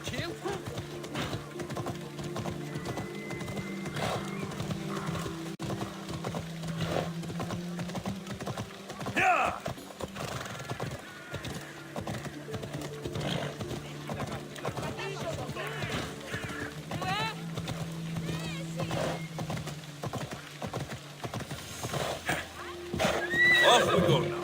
停！呀！Off we go now.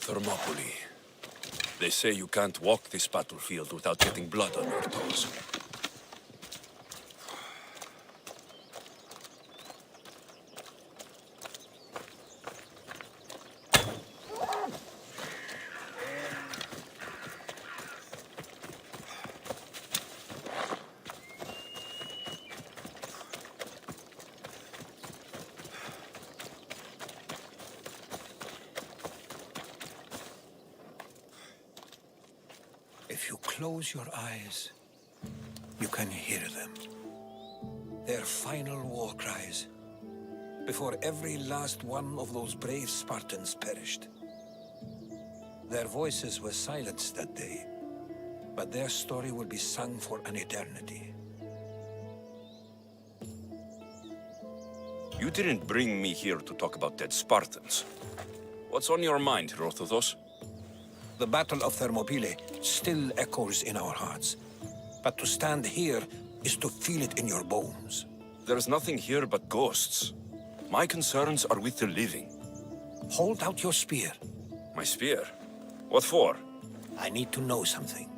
Thermopylae. They say you can't walk this battlefield without getting blood on your toes. If you close your eyes, you can hear them. Their final war cries, before every last one of those brave Spartans perished. Their voices were silenced that day, but their story will be sung for an eternity. You didn't bring me here to talk about dead Spartans. What's on your mind, Herodotus? The Battle of Thermopylae still echoes in our hearts. But to stand here is to feel it in your bones. There's nothing here but ghosts. My concerns are with the living. Hold out your spear. My spear? What for? I need to know something.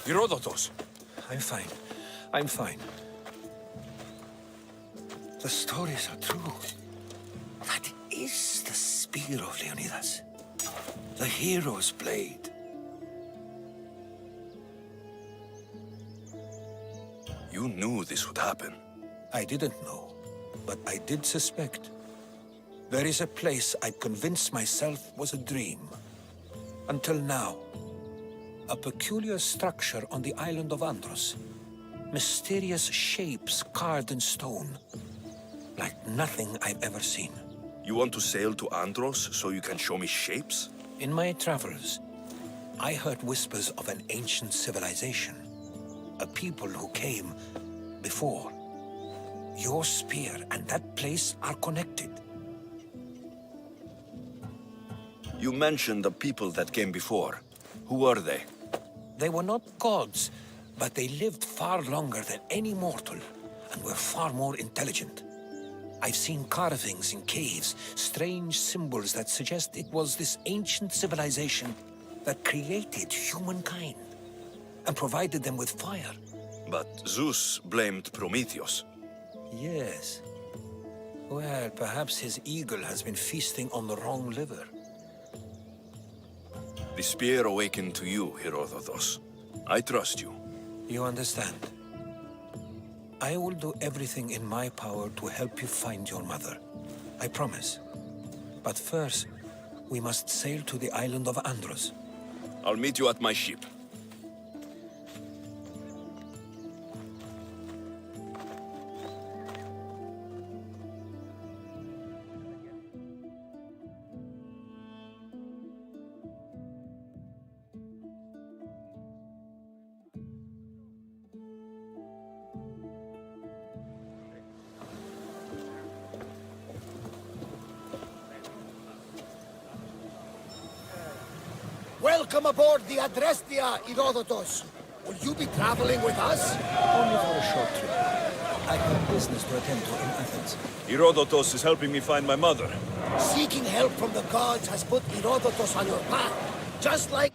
Herodotus! I'm fine. I'm fine. The stories are true. That is the spear of Leonidas. The hero's blade. You knew this would happen. I didn't know, but I did suspect. There is a place I'd convinced myself was a dream. Until now. A peculiar structure on the island of Andros. Mysterious shapes carved in stone. Like nothing I've ever seen. You want to sail to Andros so you can show me shapes? In my travels, I heard whispers of an ancient civilization. A people who came before. Your spear and that place are connected. You mentioned the people that came before. Who are they? They were not gods, but they lived far longer than any mortal, and were far more intelligent. I've seen carvings in caves, strange symbols that suggest it was this ancient civilization that created humankind and provided them with fire. But Zeus blamed Prometheus. Yes. Well, perhaps his eagle has been feasting on the wrong liver. The spear awakened to you, Herodotus. I trust you. You understand? I will do everything in my power to help you find your mother. I promise. But first, we must sail to the island of Andros. I'll meet you at my ship. Welcome aboard the Adrestia, Herodotus. Will you be traveling with us? Only for a short trip. I have business to attend to in Athens. Herodotus is helping me find my mother. Seeking help from the gods has put Herodotus on your path, just like...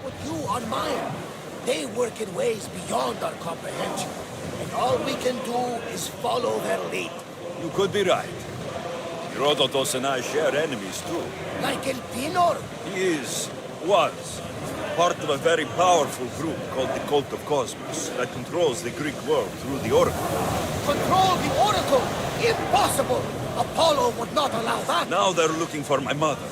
Put you on mine. They work in ways beyond our comprehension, and all we can do is follow their lead. You could be right. Herodotus and I share enemies too. Like El Pinor. He was, part of a very powerful group called the Cult of Cosmos that controls the Greek world through the Oracle. Control the Oracle! Impossible! Apollo would not allow that! Now they're looking for my mother.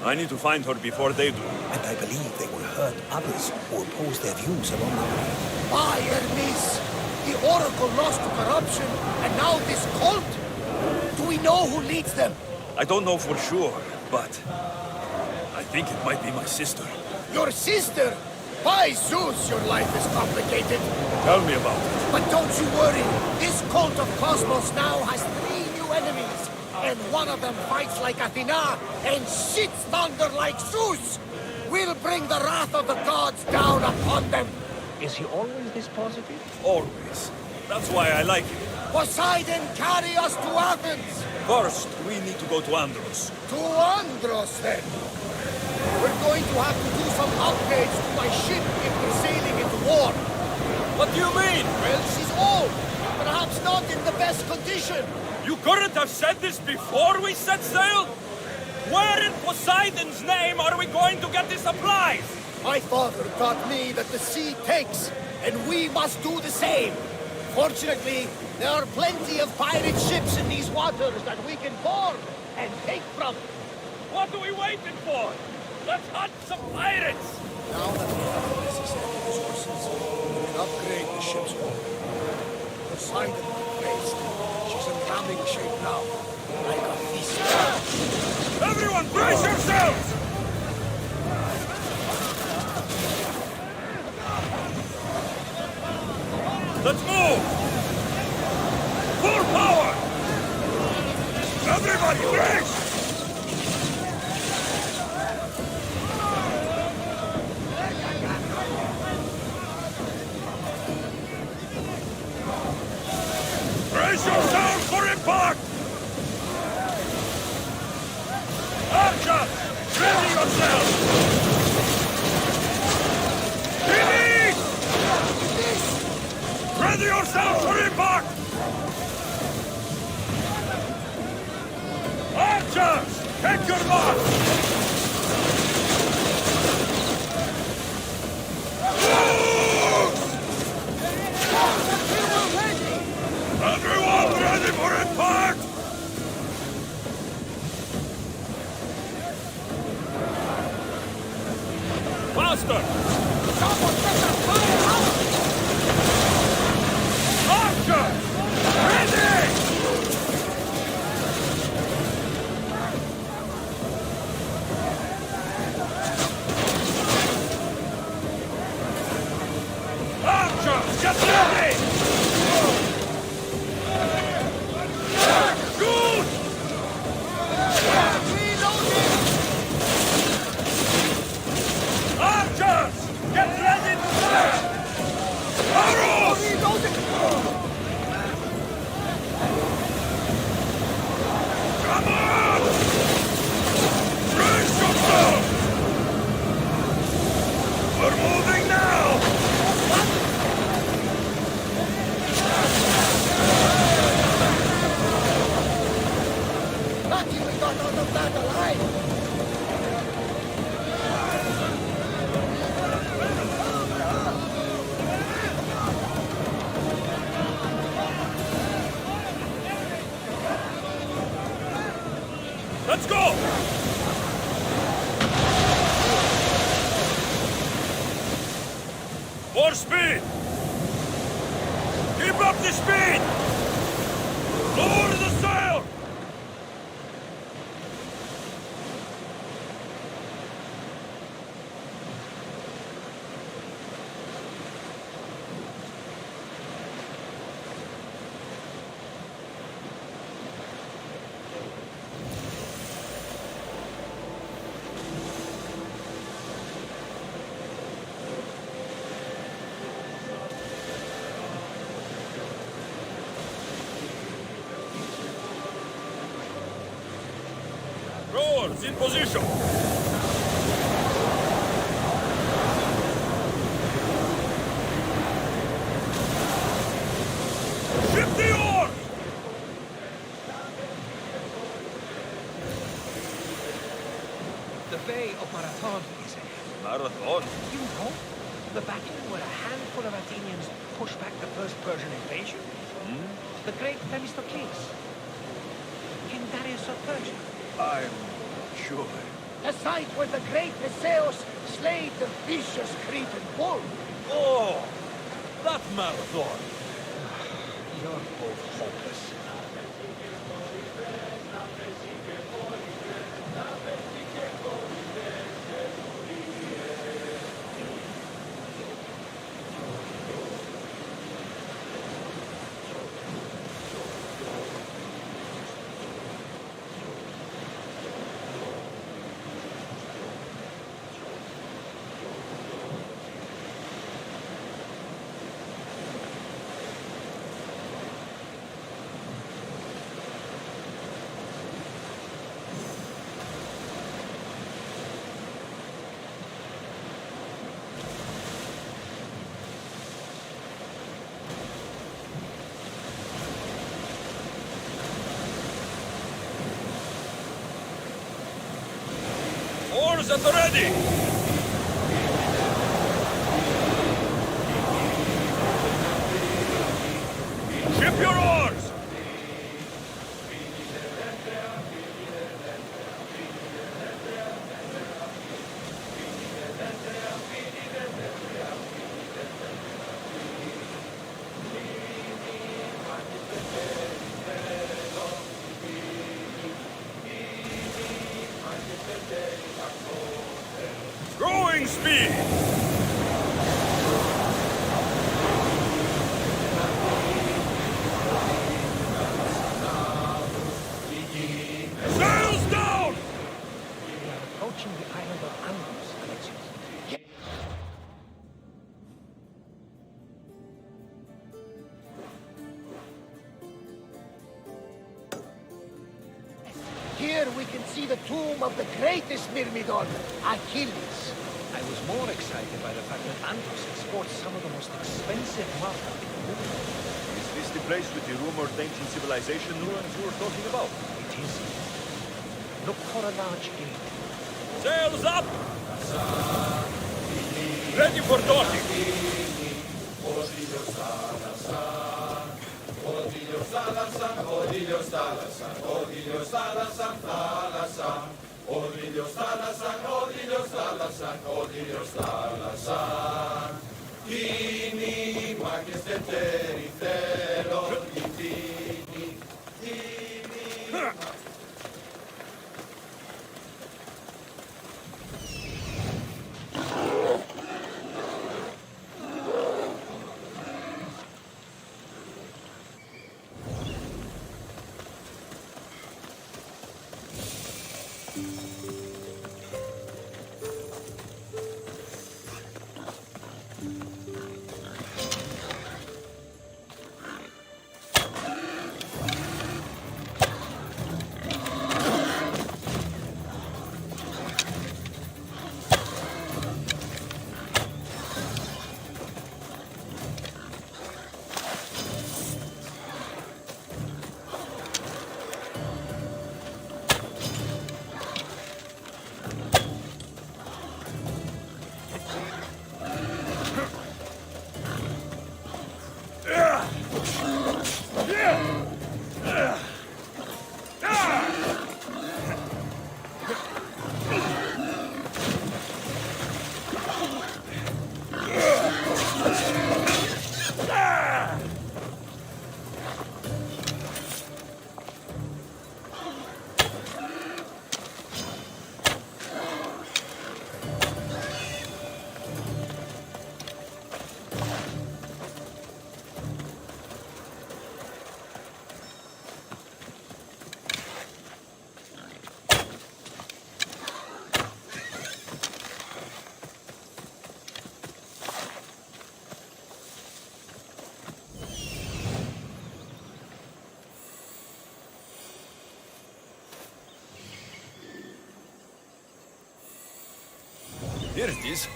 I need to find her before they do. And I believe they will hurt others who oppose their views along the way. By Hermes! The Oracle lost to corruption, and now this cult? Do we know who leads them? I don't know for sure, but I think it might be my sister. Your sister? By Zeus, your life is complicated. Tell me about it. But don't you worry. This cult of Cosmos now has 3 new enemies. And one of them fights like Athena and shits thunder like Zeus. We'll bring the wrath of the gods down upon them. Is he always this positive? Always. That's why I like him. Poseidon, carry us to Athens. First, we need to go to Andros. To Andros, then. We're going to have to do some upgrades to my ship if we're sailing into war. What do you mean? Well, she's old. Perhaps not in the best condition. You couldn't have said this before we set sail? Where in Poseidon's name are we going to get the supplies? My father taught me that the sea takes, and we must do the same. Fortunately, there are plenty of pirate ships in these waters that we can board and take from. What are we waiting for? Let's hunt some pirates! Now that we have the necessary resources, we can upgrade the ship's hull. Poseidon praised. She's in ramming shape now, like a feast. Everyone, brace yourselves! Let's move! Full power! Everybody, brace! Faster! Someone get that fire out! Archers! Ready! Archers, get ready! Good! Archers, get ready to fire! Arrows! Come on! Brace yourself! We're moving now! Lucky we got out of that alive! Let's go! More speed! Keep up the speed! Lower the sail! Rowers in position! Ship the oars! The Bay of Marathon is ahead. Marathon? You know, the battle where a handful of Athenians pushed back the first Persian invasion. The great Themistocles. King Darius of Persia. I'm sure. The site where the great Theseus slayed the vicious Cretan bull. Oh! That marathon! You're both hopeless. Oars at the ready! Ship your oars! Growing speed! Sails down! We are approaching the island of Andros, Alexios. Here we can see the tomb of the greatest Myrmidon, Achilles. I was more excited by the fact that Andros exports some of the most expensive marble in the world. Is this the place with the rumored ancient civilization ruins you were talking about? It is. Look for a large gate. Sails up! Ready for docking! Here it is.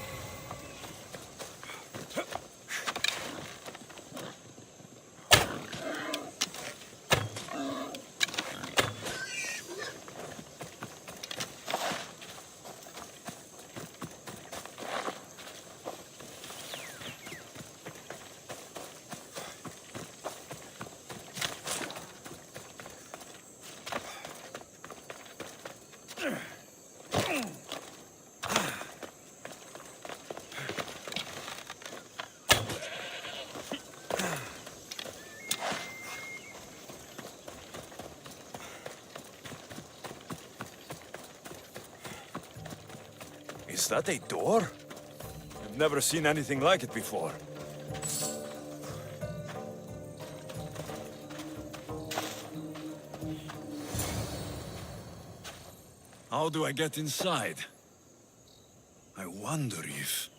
Is that a door? I've never seen anything like it before. How do I get inside? I wonder if...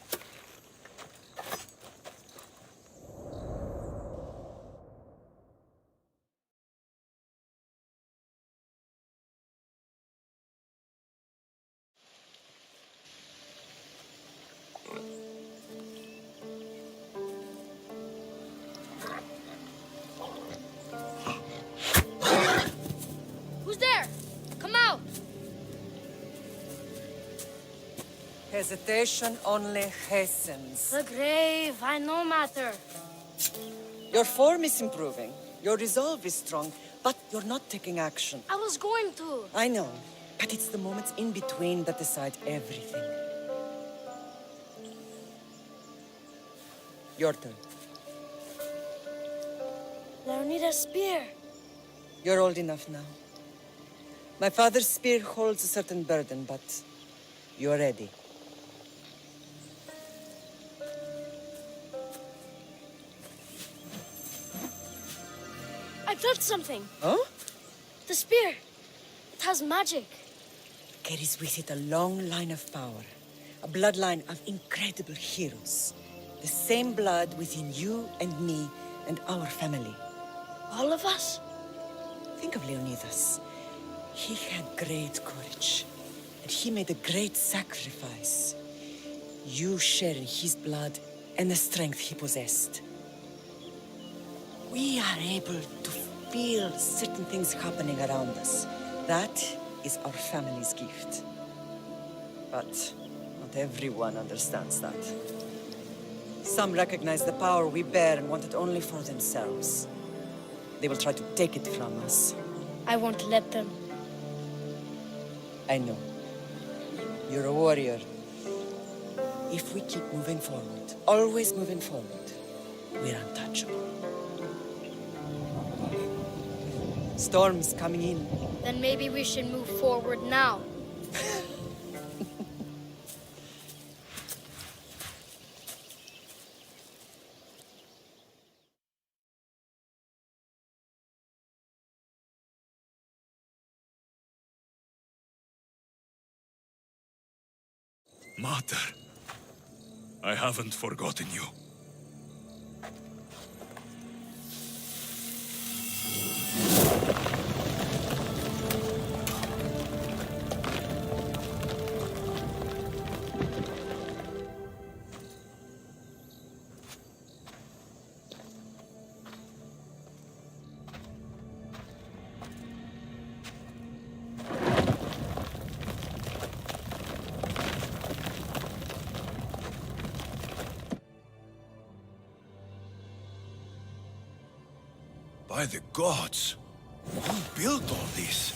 Who's there? Come out! Hesitation only hastens. The grave, I no matter. Your form is improving. Your resolve is strong, but you're not taking action. I was going to. I know, but it's the moments in between that decide everything. Your turn. Leonida's spear. You're old enough now. My father's spear holds a certain burden, but you're ready. I felt something. Huh? The spear. It has magic. Carries with it a long line of power. A bloodline of incredible heroes. The same blood within you and me and our family. All of us? Think of Leonidas. He had great courage, and he made a great sacrifice. You share in his blood and the strength he possessed. We are able to feel certain things happening around us. That is our family's gift. But not everyone understands that. Some recognize the power we bear and want it only for themselves. They will try to take it from us. I won't let them. I know. You're a warrior. If we keep moving forward, always moving forward, we're untouchable. Storm's coming in. Then maybe we should move forward now. Mater, I haven't forgotten you. By the gods! Who built all this?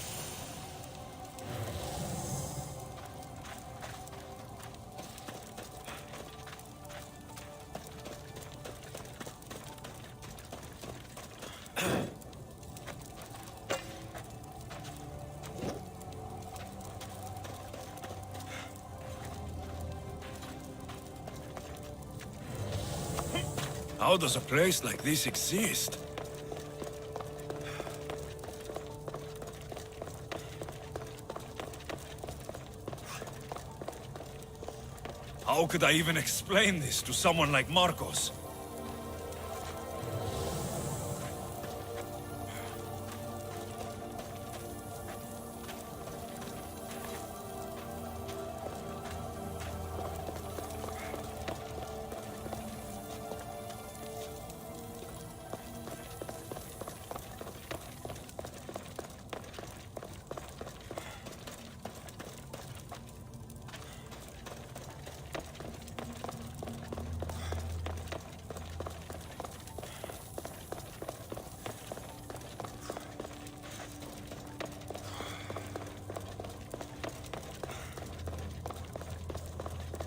How does a place like this exist? How could I even explain this to someone like Marcos?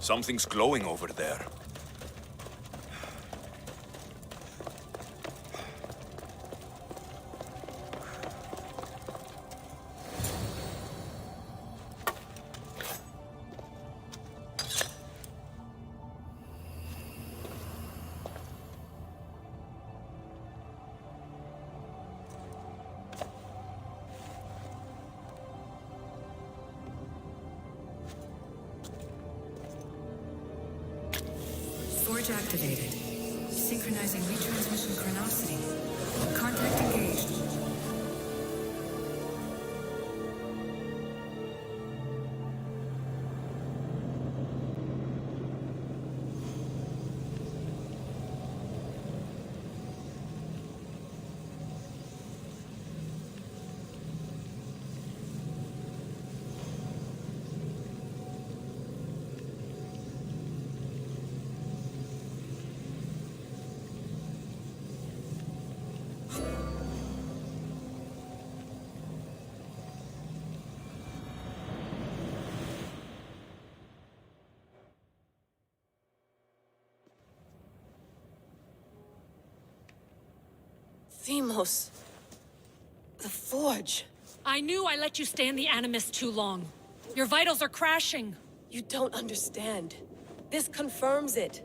Something's glowing over there. Forge activated. Synchronizing retransmission chronicity. Contact engaged. Themos. The Forge. I knew I let you stay in the Animus too long. Your vitals are crashing. You don't understand. This confirms it.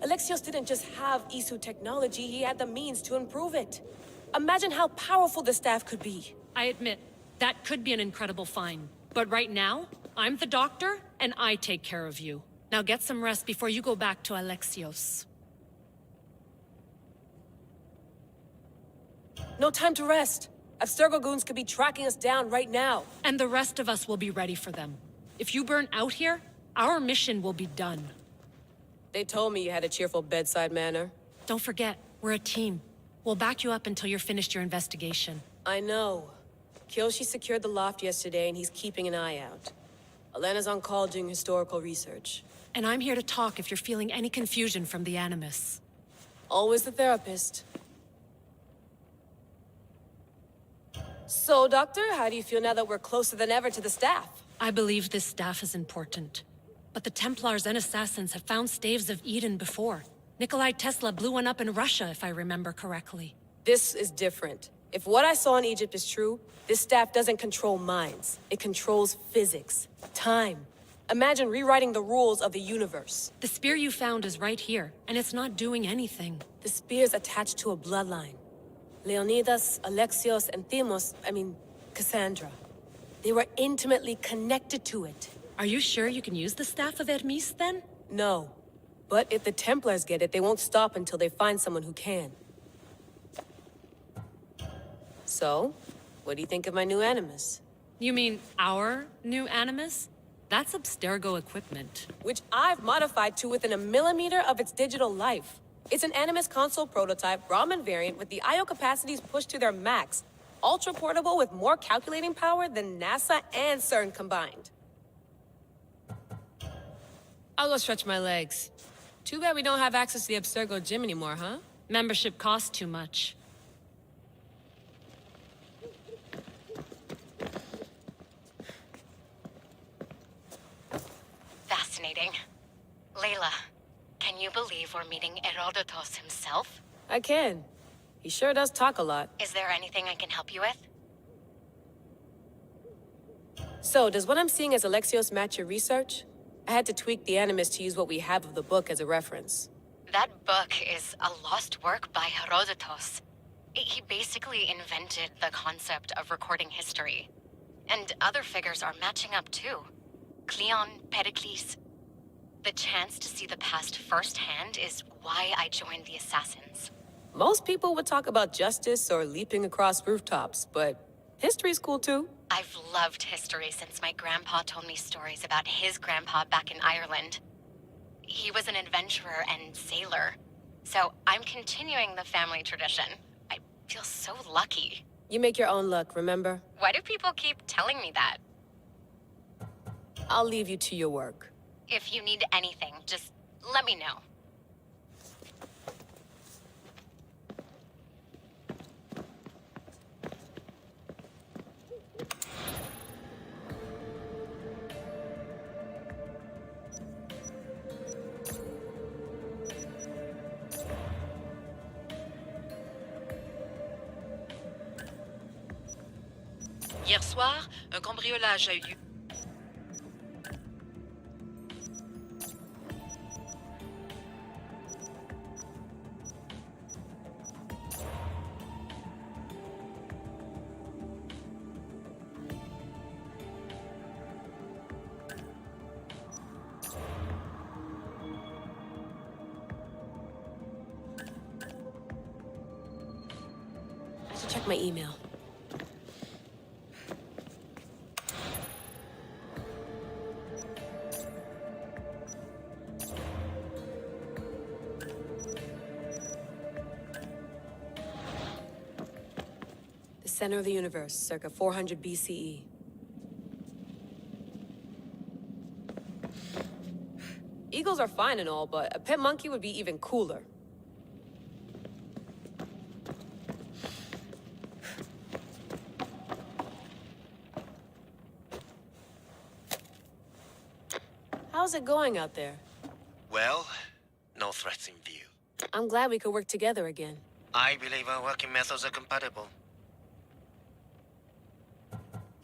Alexios didn't just have Isu technology, he had the means to improve it. Imagine how powerful the staff could be. I admit, that could be an incredible find. But right now, I'm the doctor, and I take care of you. Now get some rest before you go back to Alexios. No time to rest. Abstergo goons could be tracking us down right now. And the rest of us will be ready for them. If you burn out here, our mission will be done. They told me you had a cheerful bedside manner. Don't forget, we're a team. We'll back you up until you're finished your investigation. I know. Kyoshi secured the loft yesterday and he's keeping an eye out. Elena's on call doing historical research. And I'm here to talk if you're feeling any confusion from the Animus. Always the therapist. So, Doctor, how do you feel now that we're closer than ever to the staff? I believe this staff is important. But the Templars and Assassins have found staves of Eden before. Nikolai Tesla blew one up in Russia, if I remember correctly. This is different. If what I saw in Egypt is true, this staff doesn't control minds. It controls physics, time. Imagine rewriting the rules of the universe. The spear you found is right here, and it's not doing anything. The spear's attached to a bloodline. Leonidas, Alexios, and Cassandra. They were intimately connected to it. Are you sure you can use the Staff of Hermes, then? No. But if the Templars get it, they won't stop until they find someone who can. So, what do you think of my new Animus? You mean our new Animus? That's Abstergo equipment. Which I've modified to within a millimeter of its digital life. It's an Animus console prototype, Raman variant with the I/O capacities pushed to their max. Ultra portable with more calculating power than NASA and CERN combined. I'll go stretch my legs. Too bad we don't have access to the Abstergo gym anymore, huh? Membership costs too much. Fascinating. Layla, can you believe we're meeting Herodotus himself? I can. He sure does talk a lot. Is there anything I can help you with? So, does what I'm seeing as Alexios match your research? I had to tweak the Animus to use what we have of the book as a reference. That book is a lost work by Herodotus. He basically invented the concept of recording history. And other figures are matching up too. Cleon, Pericles. The chance to see the past firsthand is why I joined the Assassins. Most people would talk about justice or leaping across rooftops, but history's cool too. I've loved history since my grandpa told me stories about his grandpa back in Ireland. He was an adventurer and sailor, so I'm continuing the family tradition. I feel so lucky. You make your own luck, remember? Why do people keep telling me that? I'll leave you to your work. If you need anything, just let me know. Hier soir, un cambriolage a eu lieu. I should check my email. Center of the universe, circa 400 BCE. Eagles are fine and all, but a pet monkey would be even cooler. How's it going out there? Well, no threats in view. I'm glad we could work together again. I believe our working methods are compatible.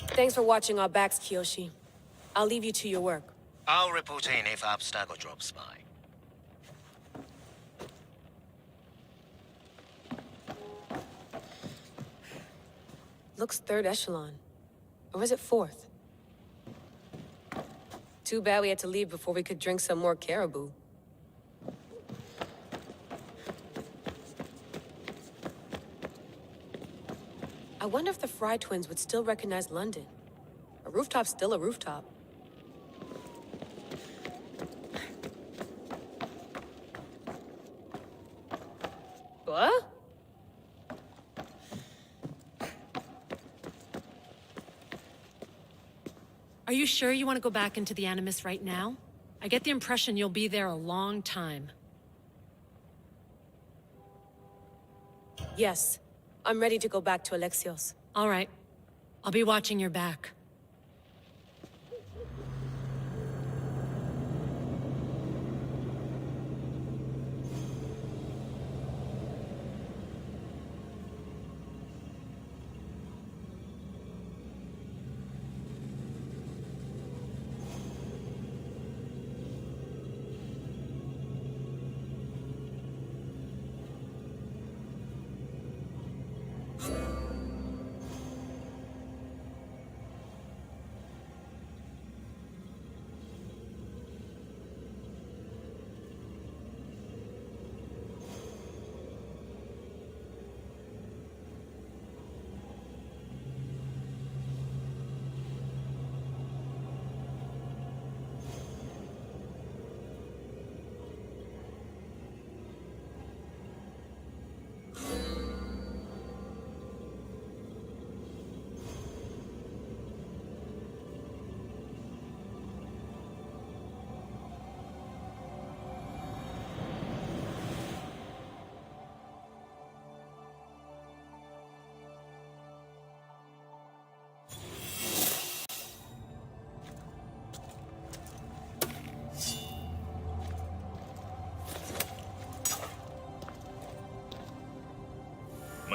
Thanks for watching our backs, Kiyoshi. I'll leave you to your work. I'll report in if Abstergo drops by. Looks third echelon. Or is it fourth? Too bad we had to leave before we could drink some more caribou. I wonder if the Fry twins would still recognize London. A rooftop's still a rooftop. What? Are you sure you want to go back into the Animus right now? I get the impression you'll be there a long time. Yes. I'm ready to go back to Alexios. All right. I'll be watching your back.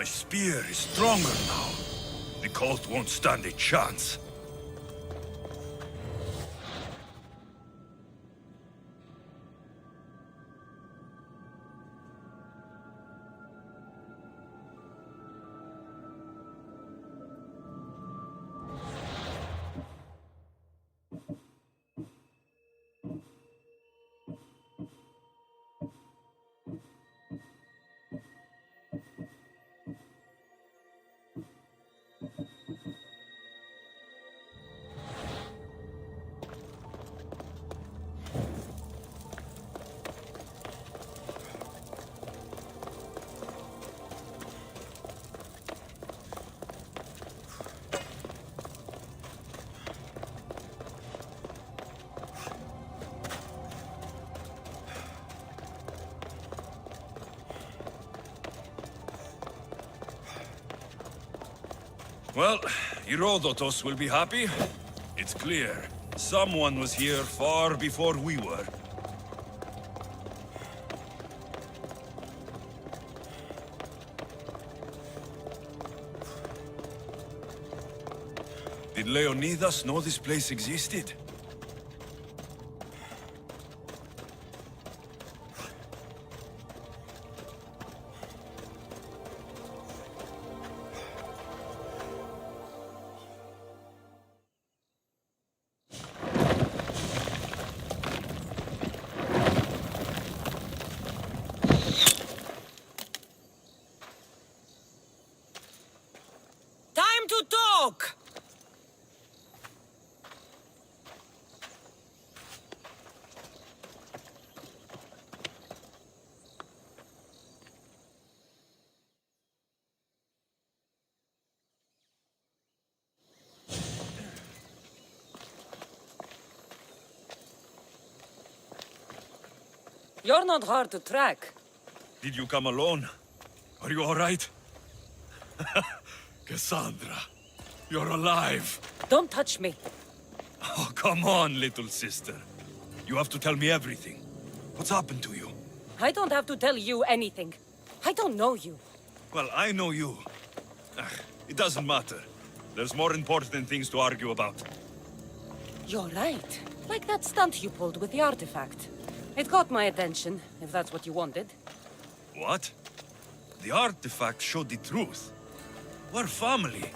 My spear is stronger now. The cult won't stand a chance. Well, Herodotus will be happy. It's clear. Someone was here far before we were. Did Leonidas know this place existed? Time to talk! You're not hard to track. Did you come alone? Are you all right? Cassandra, you're alive. Don't touch me. Oh, come on, little sister. You have to tell me everything. What's happened to you? I don't have to tell you anything. I don't know you. Well, I know you. It doesn't matter. There's more important things to argue about. You're right. Like that stunt you pulled with the artifact. It got my attention, if that's what you wanted. What? The artifact showed the truth. We're family.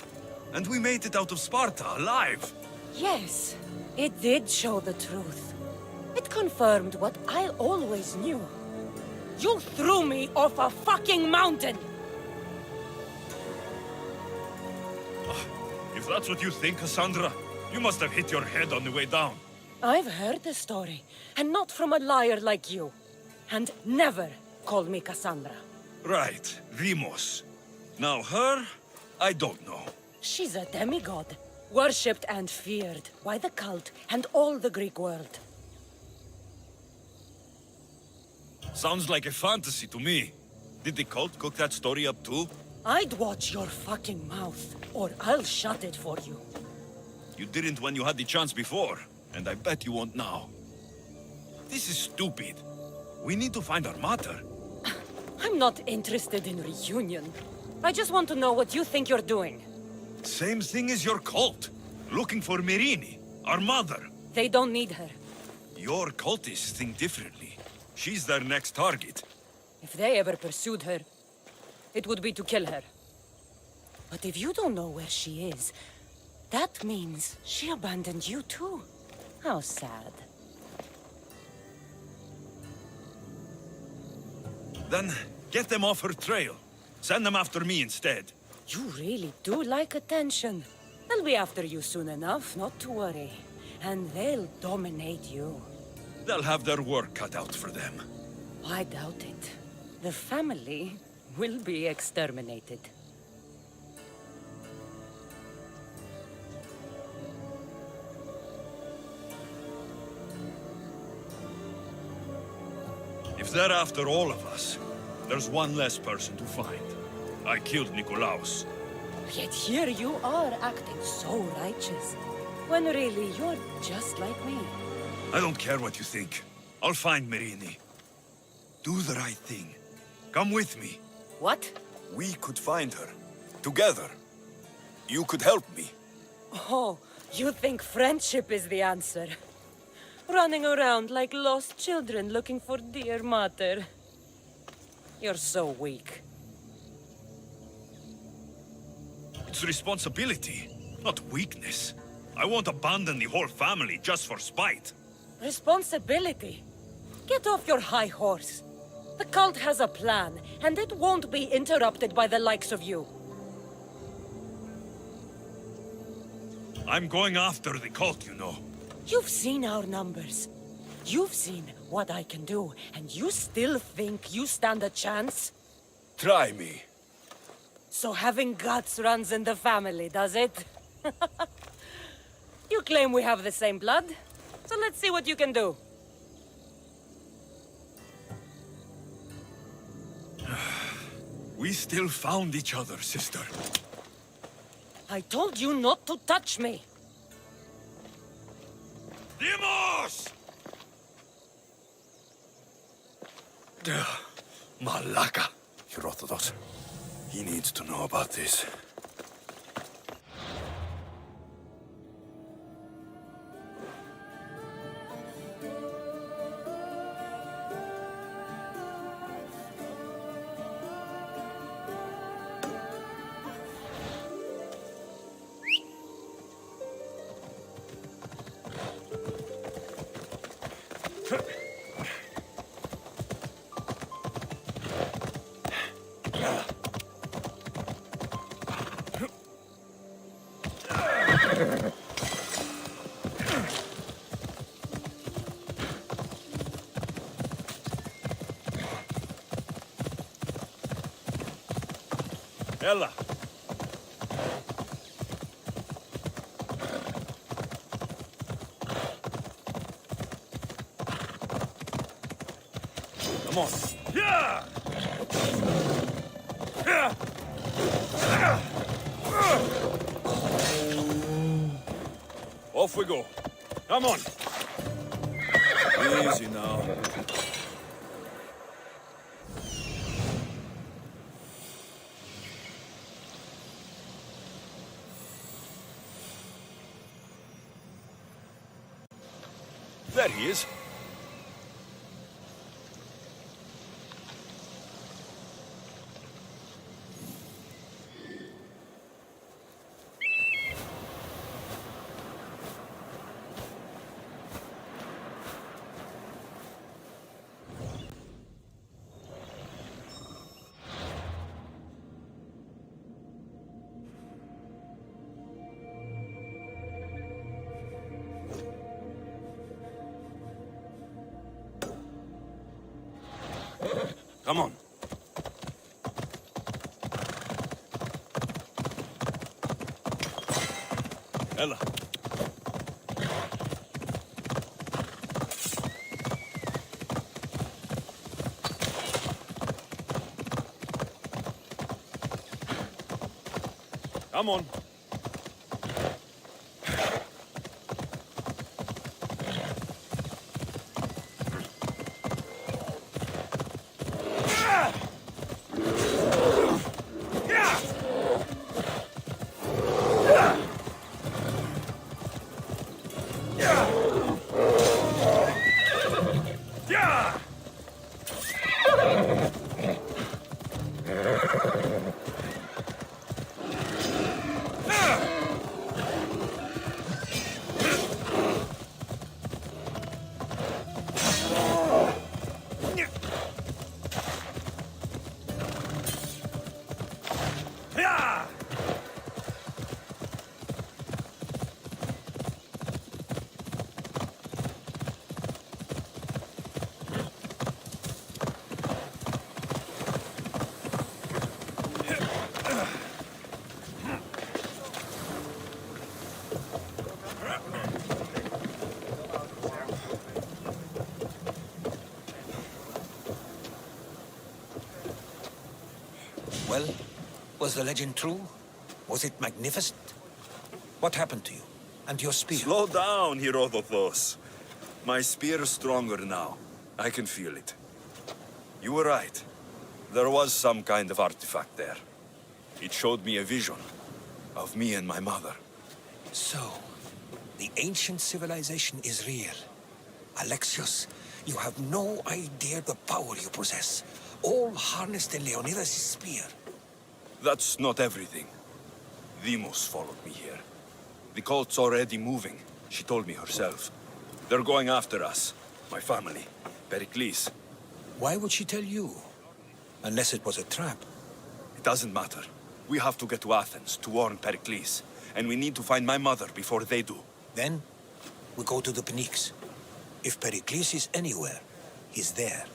And we made it out of Sparta alive. Yes, it did show the truth. It confirmed what I always knew. You threw me off a fucking mountain! If that's what you think, Cassandra, you must have hit your head on the way down. I've heard the story, and not from a liar like you. And never call me Cassandra. Right, Demos. Now her, I don't know. She's a demigod, worshipped and feared by the cult and all the Greek world. Sounds like a fantasy to me. Did the cult cook that story up too? I'd watch your fucking mouth, or I'll shut it for you. You didn't when you had the chance before, and I bet you won't now. This is stupid. We need to find our mater. I'm not interested in reunion. I just want to know what you think you're doing. Same thing as your cult. Looking for Myrrine, our mother. They don't need her. Your cultists think differently. She's their next target. If they ever pursued her, it would be to kill her. But if you don't know where she is, that means she abandoned you too. How sad. Then get them off her trail. Send them after me instead. You really do like attention. They'll be after you soon enough, not to worry. And they'll dominate you. They'll have their work cut out for them. I doubt it. The family will be exterminated. If they're after all of us, there's one less person to find. I killed Nikolaos. Yet here you are acting so righteous. When really you're just like me. I don't care what you think. I'll find Myrrine. Do the right thing. Come with me. What? we could find her. Together. You could help me. Oh, you think friendship is the answer? Running around like lost children looking for dear mother. You're so weak. It's responsibility, not weakness. I won't abandon the whole family just for spite. Responsibility? Get off your high horse. The cult has a plan, and it won't be interrupted by the likes of you. I'm going after the cult, you know. You've seen our numbers. You've seen what I can do, and you still think you stand a chance? Try me. So having guts runs in the family, does it? You claim we have the same blood, so let's see what you can do. We still found each other, sister. I told you not to touch me. Dimos! Malaka. Herodotus. He needs to know about this. Ella. Come on. Yeah! Off we go. Come on. Easy now. There he is. Come on. Ella. Come on. Well, was the legend true? Was it magnificent? What happened to you? And your spear? Slow down, Herodotus. My spear is stronger now. I can feel it. You were right. There was some kind of artifact there. It showed me a vision of me and my mother. So, the ancient civilization is real. Alexios, you have no idea the power you possess. All harnessed in Leonidas' spear. That's not everything. Demos followed me here. The cult's already moving, she told me herself. They're going after us. My family. Pericles. Why would she tell you? Unless it was a trap. It doesn't matter. We have to get to Athens to warn Pericles. And we need to find my mother before they do. Then, we go to the Pnyx. If Pericles is anywhere, he's there.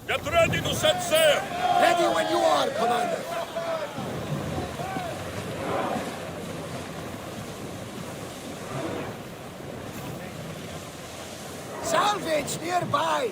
Get ready to set sail! Ready when you are, Commander. Salvage nearby!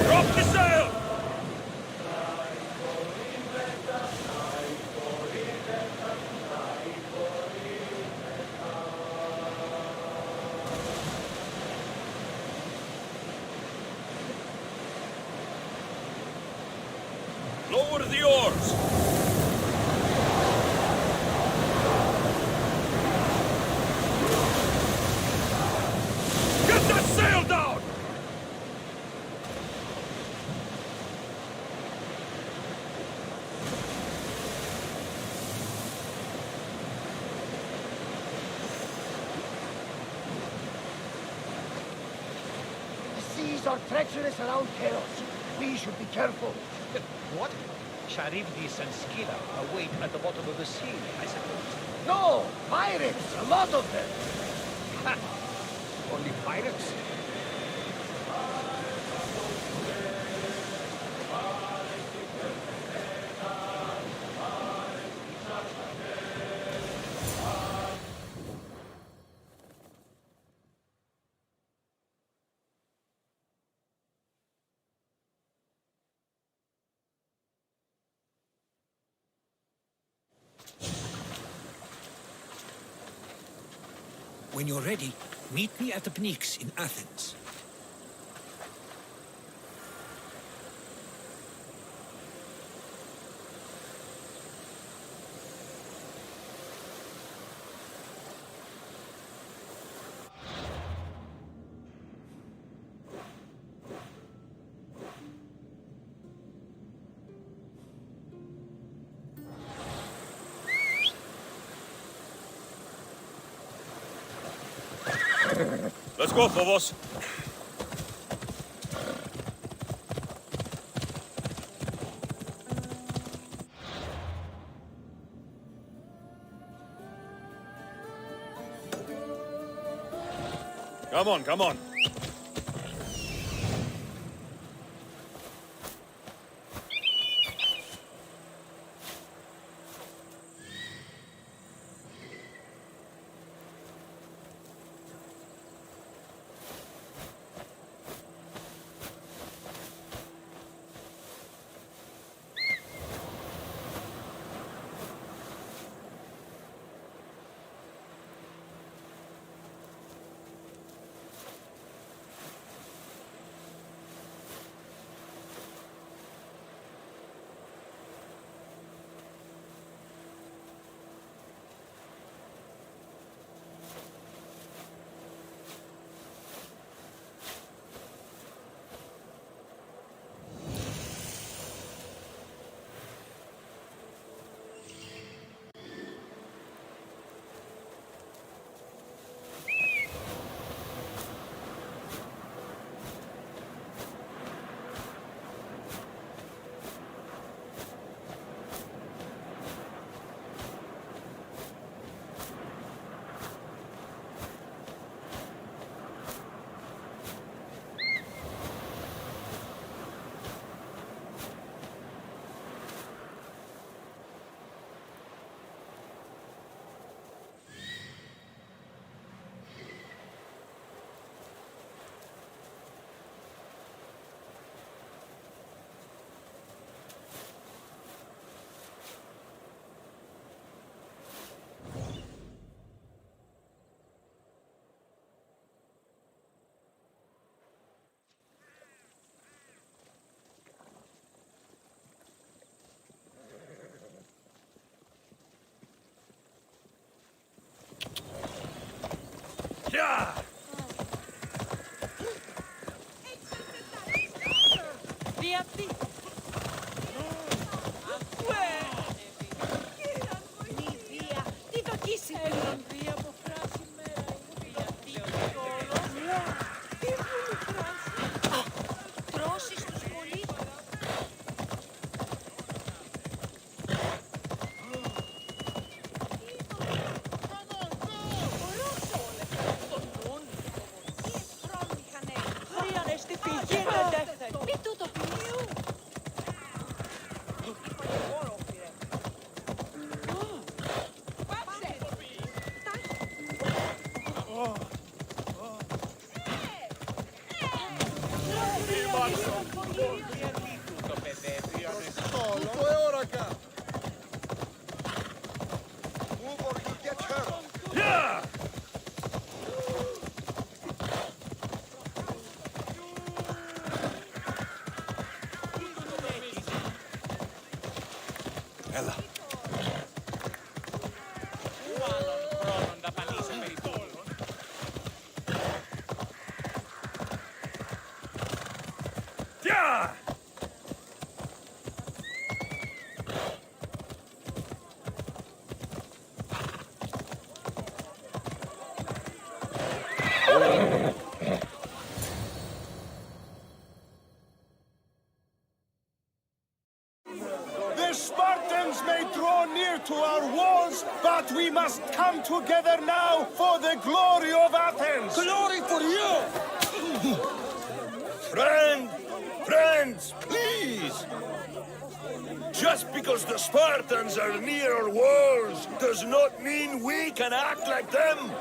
Drop the sail! Lower the oars! Get that sail down! The seas are treacherous around Chaos. We should be careful. What? Charybdis and Scylla await at the bottom of the sea, I suppose. No! Pirates! A lot of them! Ha! Only pirates? When you're ready, meet me at the Pnyx in Athens. Let's go, Phobos. Come on, come on. Yeah! Ella. Yeah! The Spartans may draw near to our walls, but we must come together now for the glory of Athens! Glory for you! Friends, please! Just because the Spartans are near our walls does not mean we can act like them!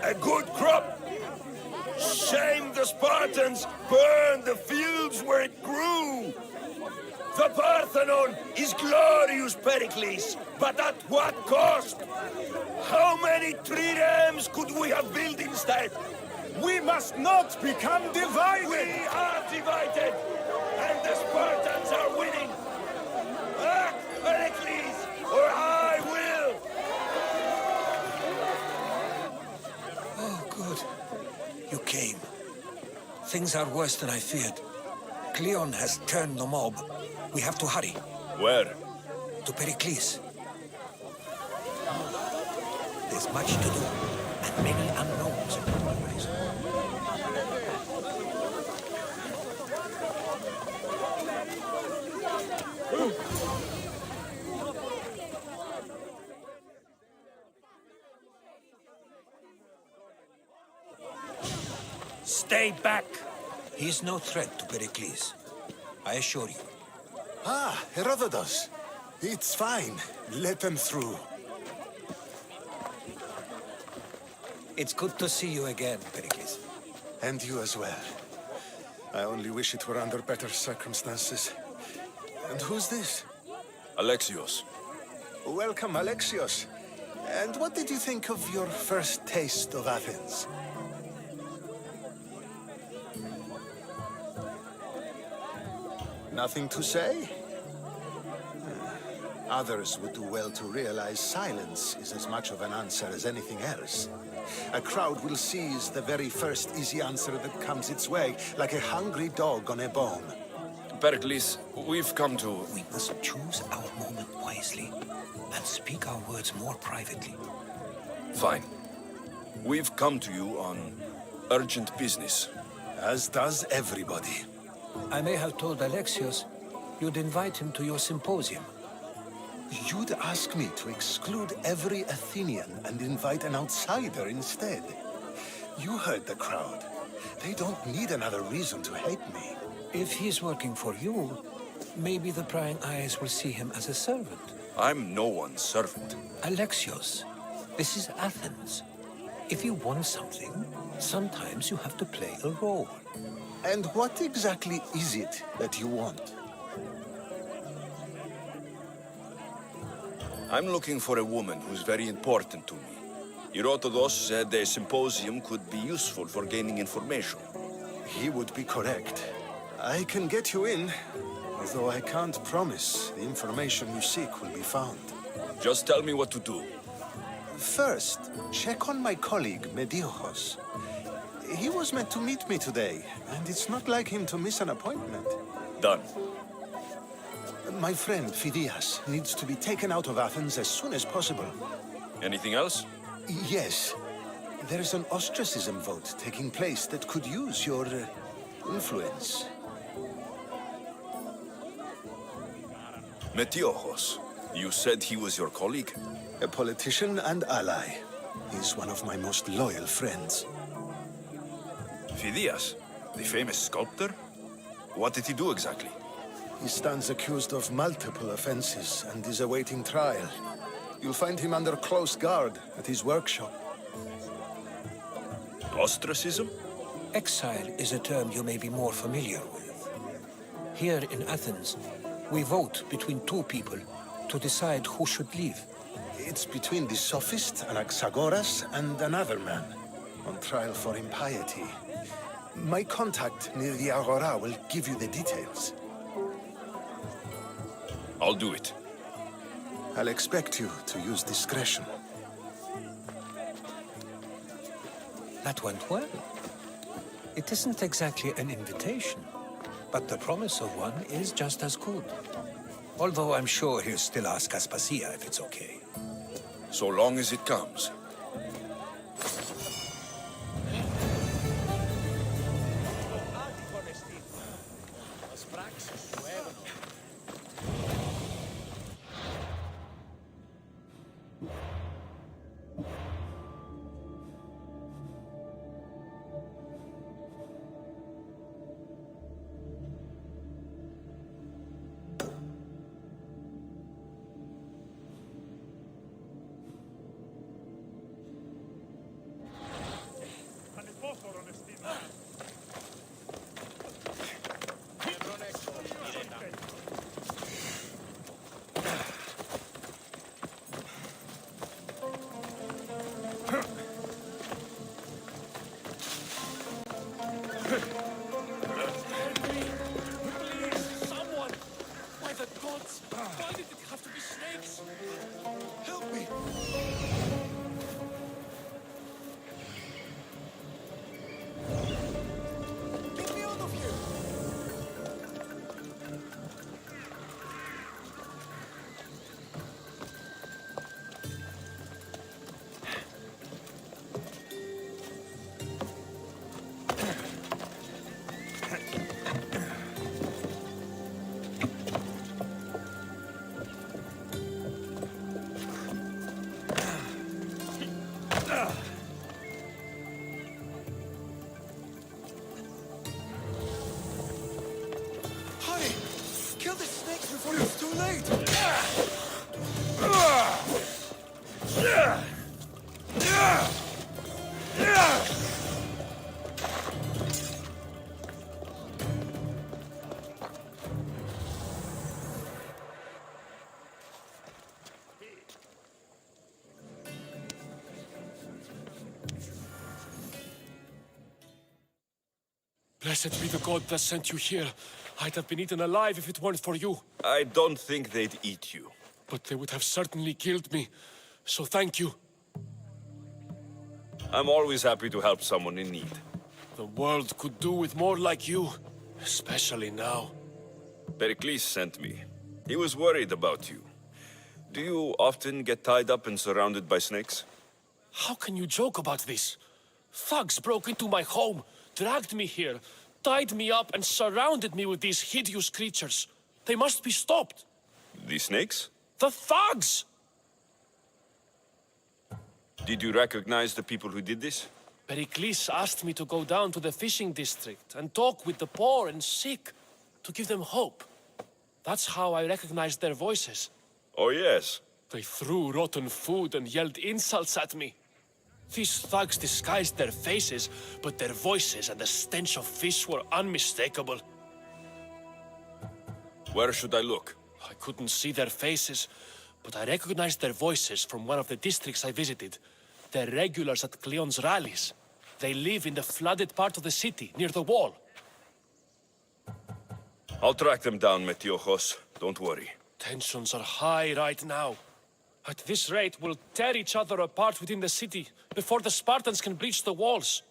A good crop! Shame the Spartans burned the fields where it grew! The Parthenon is glorious, Pericles, but at what cost? How many triremes could we have built instead? We must not become divided! We are divided, and the Spartans are winning! Act, Pericles, or I will! Oh, good. You came. Things are worse than I feared. Cleon has turned the mob. We have to hurry. Where? To Pericles. There's much to do, and many unknowns in the ways. stay back. He's no threat to Pericles. I assure you. Ah, Herodotus. It's fine. Let them through. It's good to see you again, Pericles. And you as well. I only wish it were under better circumstances. And who's this? Alexios. Welcome, Alexios. And what did you think of your first taste of Athens? Nothing to say? Others would do well to realize silence is as much of an answer as anything else. A crowd will seize the very first easy answer that comes its way, like a hungry dog on a bone. Pericles, we've come to... We must choose our moment wisely and speak our words more privately. Fine. We've come to you on urgent business. As does everybody. I may have told Alexios you'd invite him to your symposium. You'd ask me to exclude every Athenian and invite an outsider instead. You heard the crowd. They don't need another reason to hate me. If he's working for you, maybe the prying eyes will see him as a servant. I'm no one's servant. Alexios, this is Athens. If you want something, sometimes you have to play a role. And what exactly is it that you want? I'm looking for a woman who's very important to me. Herodotus said a symposium could be useful for gaining information. He would be correct. I can get you in, although I can't promise the information you seek will be found. Just tell me what to do. First, check on my colleague, Mediochos. He was meant to meet me today, and it's not like him to miss an appointment. Done. My friend, Phidias, needs to be taken out of Athens as soon as possible. Anything else? Yes. There's an ostracism vote taking place that could use your influence. Metiochos. You said he was your colleague? A politician and ally. He's one of my most loyal friends. Phidias, the famous sculptor? What did he do exactly? He stands accused of multiple offenses and is awaiting trial. You'll find him under close guard at his workshop. Ostracism? Exile is a term you may be more familiar with. Here in Athens, we vote between two people to decide who should leave. It's between the sophist Anaxagoras and another man, on trial for impiety. My contact near the Agora will give you the details. I'll do it. I'll expect you to use discretion. That went well. It isn't exactly an invitation, but the promise of one is just as good. Although I'm sure he'll still ask Aspasia if it's okay. So long as it comes. Blessed be the god that sent you here. I'd have been eaten alive if it weren't for you. I don't think they'd eat you. But they would have certainly killed me. So thank you. I'm always happy to help someone in need. The world could do with more like you. Especially now. Pericles sent me. He was worried about you. Do you often get tied up and surrounded by snakes? How can you joke about this? Thugs broke into my home, dragged me here, tied me up and surrounded me with these hideous creatures. They must be stopped. The snakes? The thugs! Did you recognize the people who did this? Pericles asked me to go down to the fishing district and talk with the poor and sick, to give them hope. That's how I recognized their voices. Oh, yes. They threw rotten food and yelled insults at me. These thugs disguised their faces, but their voices and the stench of fish were unmistakable. Where should I look? I couldn't see their faces, but I recognized their voices from one of the districts I visited. They're regulars at Cleon's rallies. They live in the flooded part of the city, near the wall. I'll track them down, Metiochos. Don't worry. Tensions are high right now. At this rate, we'll tear each other apart within the city before the Spartans can breach the walls.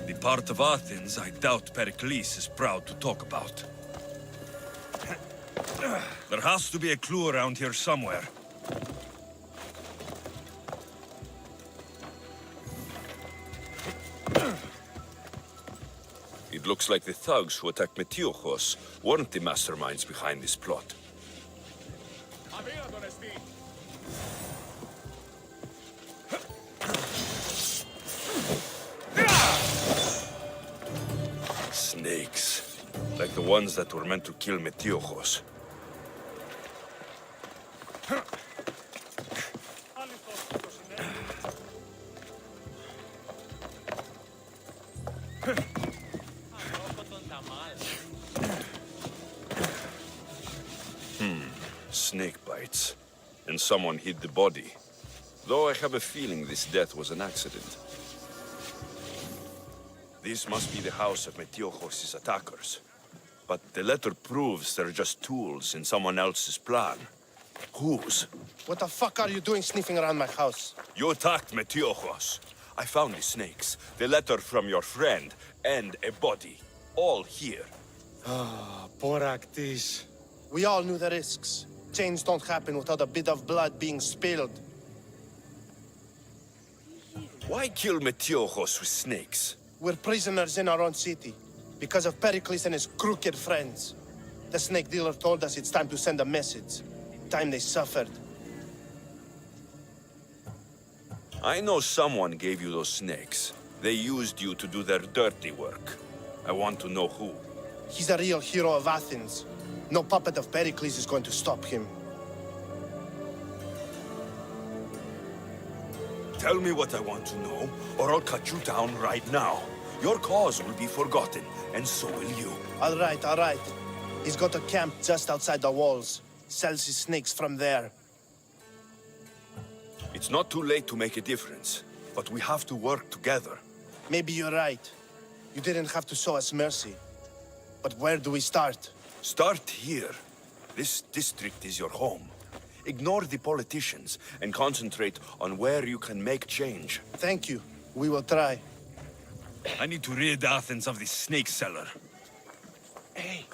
The part of Athens I doubt Pericles is proud to talk about. There has to be a clue around here somewhere. It looks like the thugs who attacked Metiochos weren't the masterminds behind this plot. Snakes. Like the ones that were meant to kill Metiochos. Snake bites. And someone hid the body. Though I have a feeling this death was an accident. This must be the house of Metiochos' attackers. But the letter proves they're just tools in someone else's plan. Whose? What the fuck are you doing sniffing around my house? You attacked Metiochos. I found the snakes, the letter from your friend, and a body. All here. Ah, poor Actis. We all knew the risks. Change don't happen without a bit of blood being spilled. Why kill Metiochos with snakes? We're prisoners in our own city, because of Pericles and his crooked friends. The snake dealer told us it's time to send a message. Time they suffered. I know someone gave you those snakes. They used you to do their dirty work. I want to know who. He's a real hero of Athens. No puppet of Pericles is going to stop him. Tell me what I want to know, or I'll cut you down right now. Your cause will be forgotten, and so will you. All right, all right. He's got a camp just outside the walls. sells his snakes from there. It's not too late to make a difference, but we have to work together. Maybe you're right. You didn't have to show us mercy. But where do we start? Start here. This district is your home. Ignore the politicians and concentrate on where you can make change. Thank you. We will try. I need to rid Athens of this snake seller. Hey.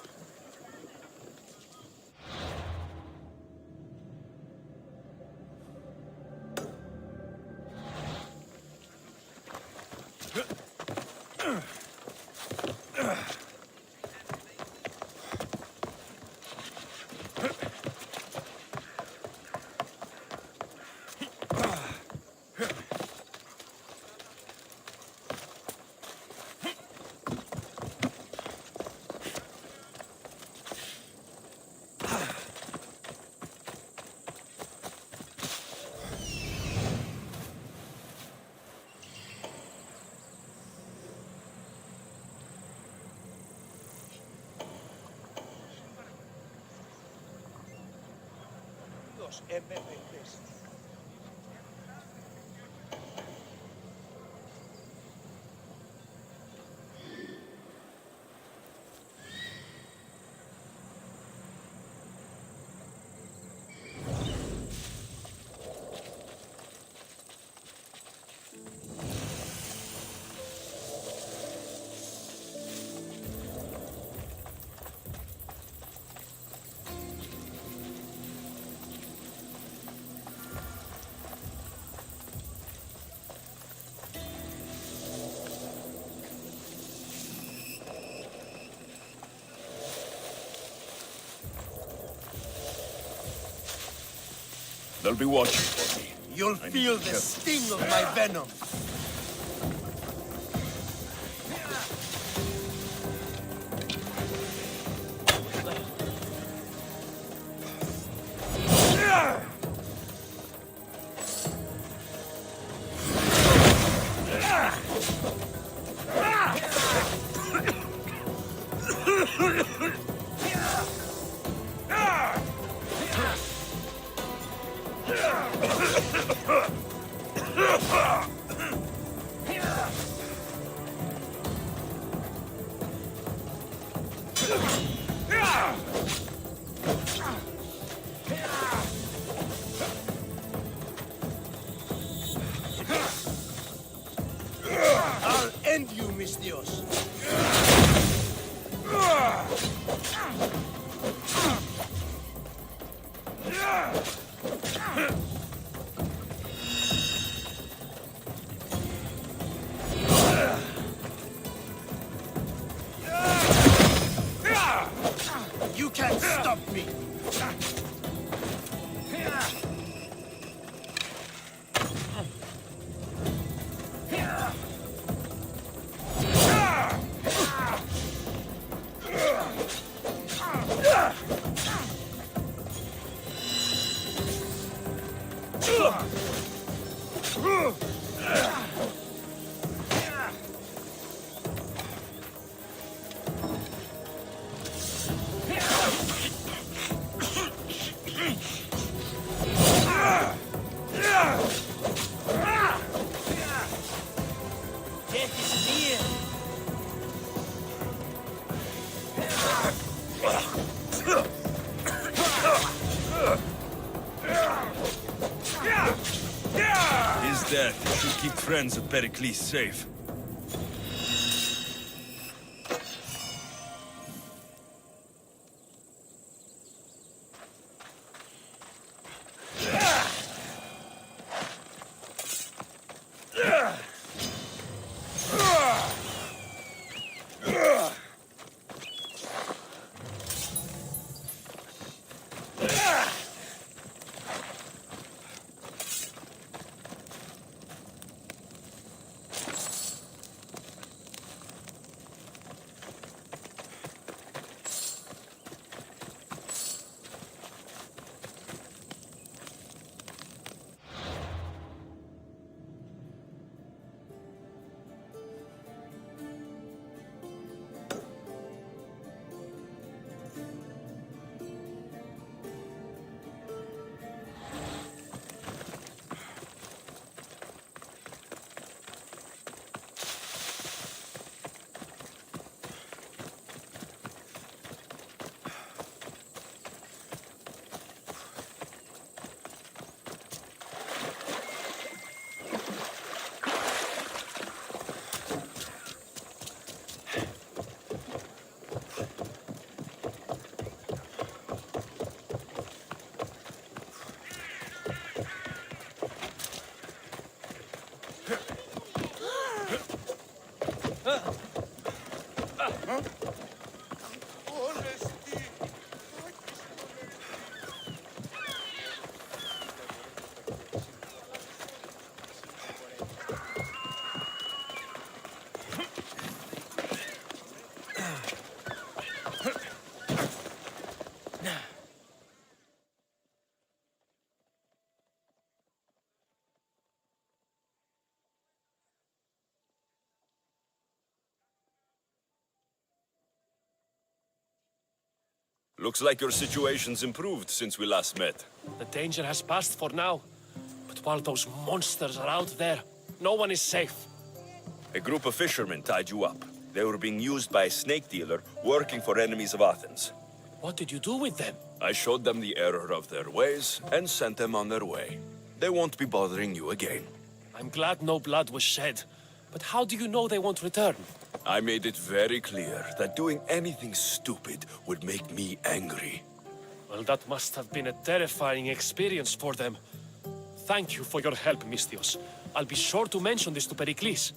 They'll be watching for me. You'll feel the sting of my venom. I'll end you, mis Dios. You can't stop me. Death is near. His death should keep friends of Pericles safe. Looks like your situation's improved since we last met. The danger has passed for now. But while those monsters are out there, no one is safe. A group of fishermen tied you up. They were being used by a snake dealer working for enemies of Athens. What did you do with them? I showed them the error of their ways and sent them on their way. They won't be bothering you again. I'm glad no blood was shed. But how do you know they won't return? I made it very clear that doing anything stupid would make me angry. Well, that must have been a terrifying experience for them. Thank you for your help, Misthios. I'll be sure to mention this to Pericles.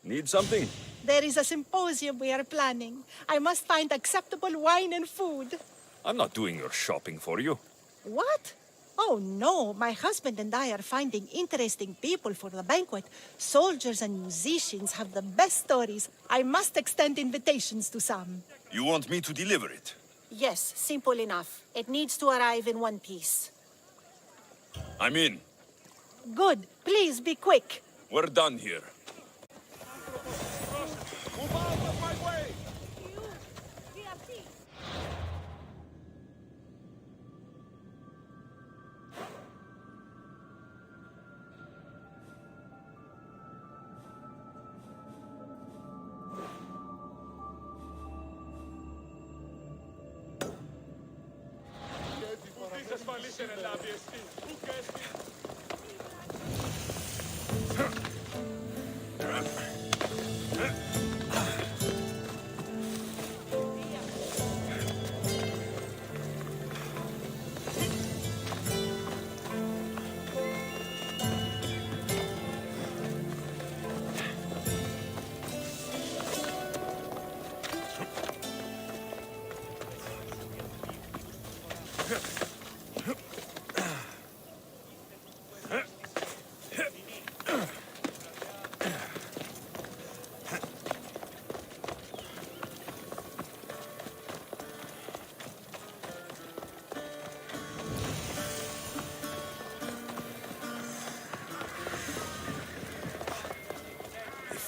Need something? There is a symposium we are planning. I must find acceptable wine and food. I'm not doing your shopping for you. What? Oh no, my husband and I are finding interesting people for the banquet. Soldiers and musicians have the best stories. I must extend invitations to some. You want me to deliver it? Yes, simple enough. It needs to arrive in one piece. I'm in. Good. Please be quick. We're done here.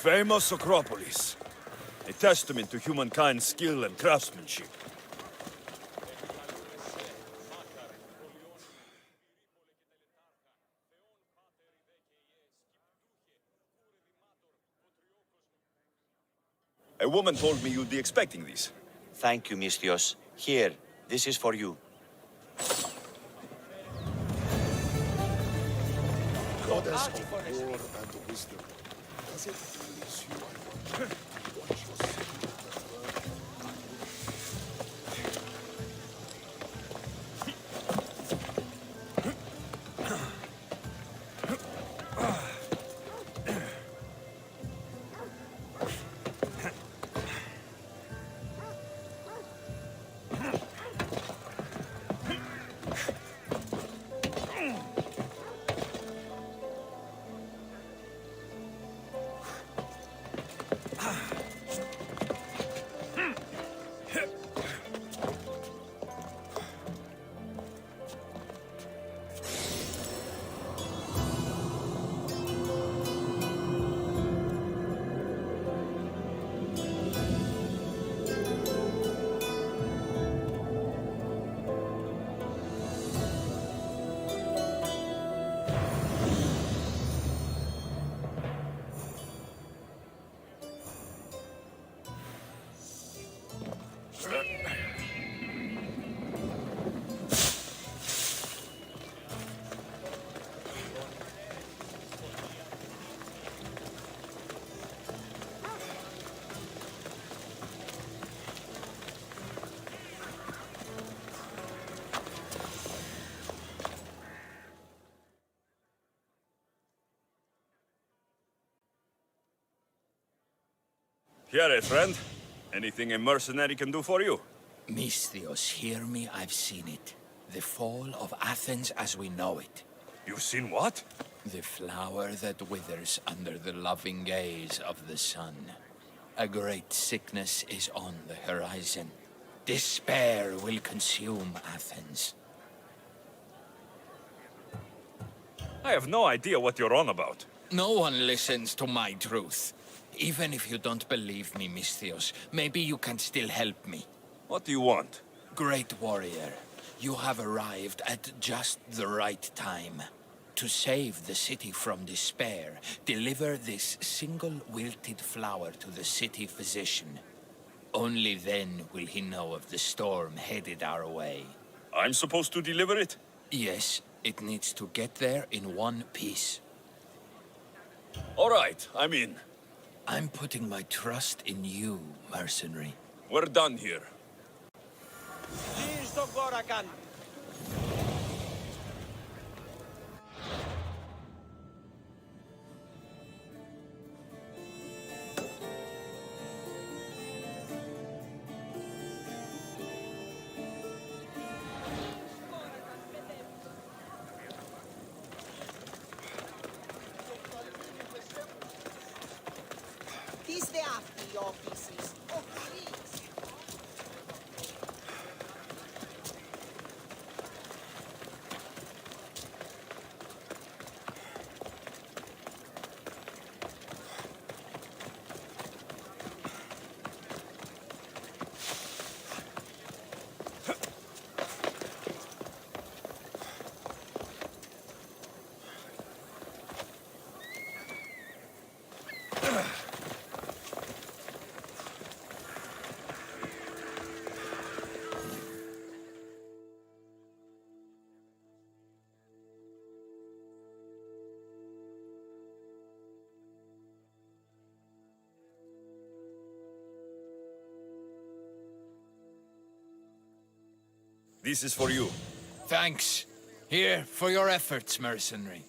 Famous Acropolis. A testament to humankind's skill and craftsmanship. A woman told me you'd be expecting these. Thank you, Misthios. Here, this is for you. Goddess of war and wisdom. Does it please you? I want to watch your secret at work. Here, friend. Anything a mercenary can do for you? Misthios, hear me, I've seen it. The fall of Athens as we know it. You've seen what? The flower that withers under the loving gaze of the sun. A great sickness is on the horizon. Despair will consume Athens. I have no idea what you're on about. No one listens to my truth. Even if you don't believe me, Misthios, maybe you can still help me. What do you want? Great warrior, you have arrived at just the right time. To save the city from despair, deliver this single wilted flower to the city physician. Only then will he know of the storm headed our way. I'm supposed to deliver it? Yes, it needs to get there in one piece. All right, I'm in. I'm putting my trust in you, mercenary. We're done here. These the after your pieces. Oh, please. This is for you. Thanks. Here, for your efforts, mercenary.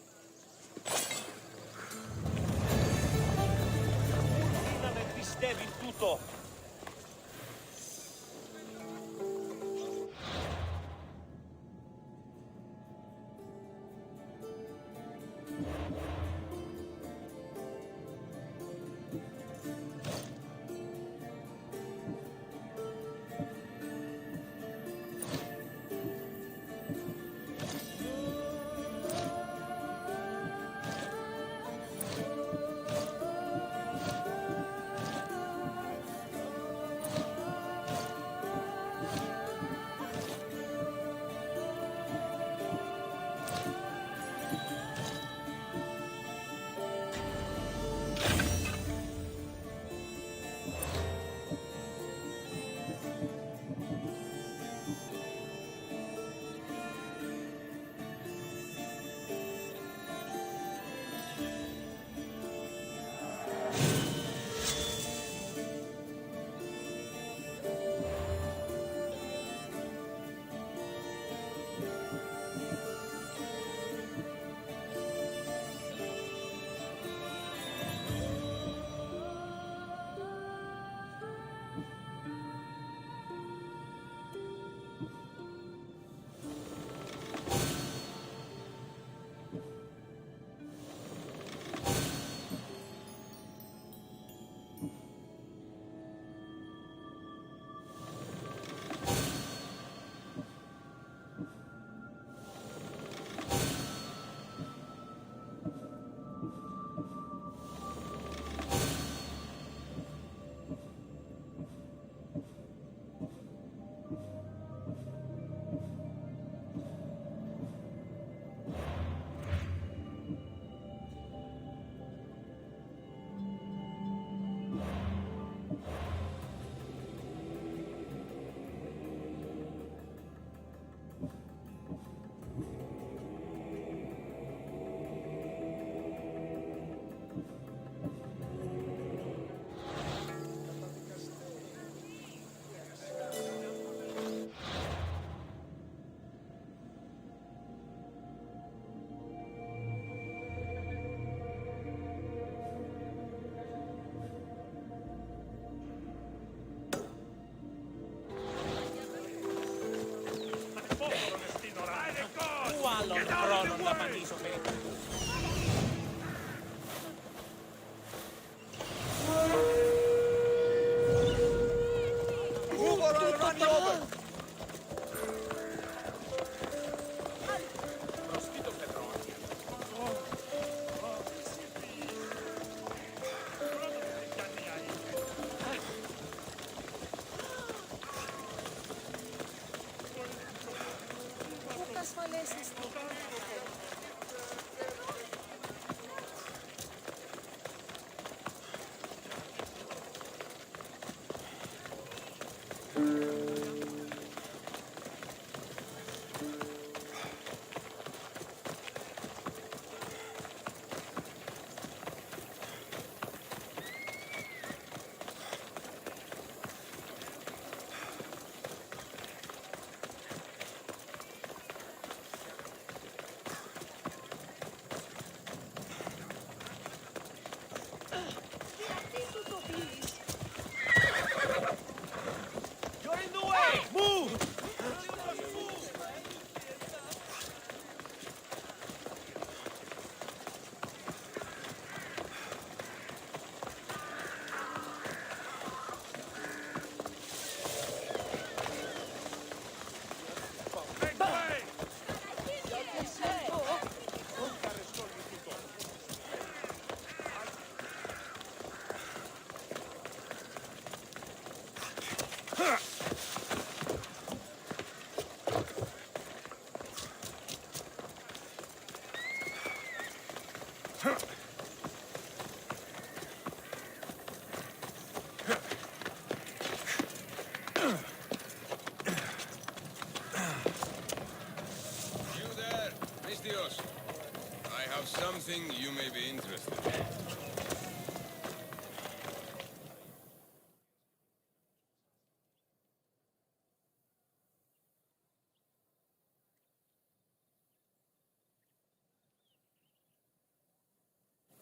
Something you may be interested in.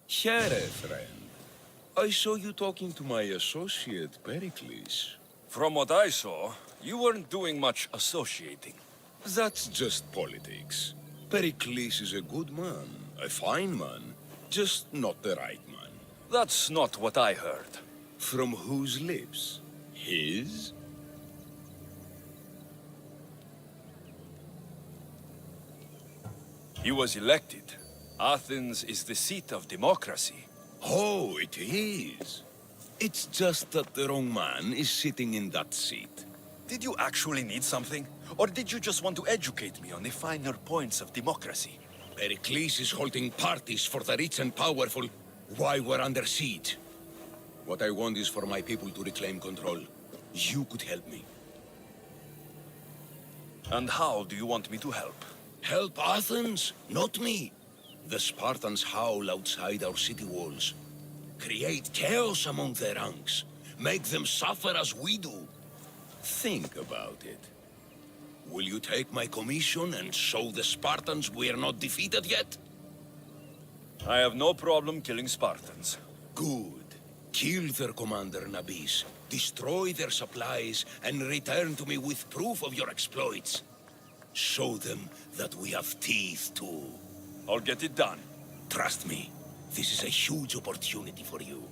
Here, friend. I saw you talking to my associate, Pericles. From what I saw, you weren't doing much associating. That's just politics. Pericles is a good man, a fine man, just not the right man. That's not what I heard. From whose lips? His? He was elected. Athens is the seat of democracy. Oh, it is. It's just that the wrong man is sitting in that seat. Did you actually need something? Or did you just want to educate me on the finer points of democracy? Pericles is holding parties for the rich and powerful while we're under siege. What I want is for my people to reclaim control. You could help me. And how do you want me to help? Help Athens, not me. The Spartans howl outside our city walls. Create chaos among their ranks. Make them suffer as we do. Think about it. Will you take my commission and show the Spartans we are not defeated yet? I have no problem killing Spartans. Good. Kill their commander, Nabis. Destroy their supplies and return to me with proof of your exploits. Show them that we have teeth too. I'll get it done. Trust me, this is a huge opportunity for you.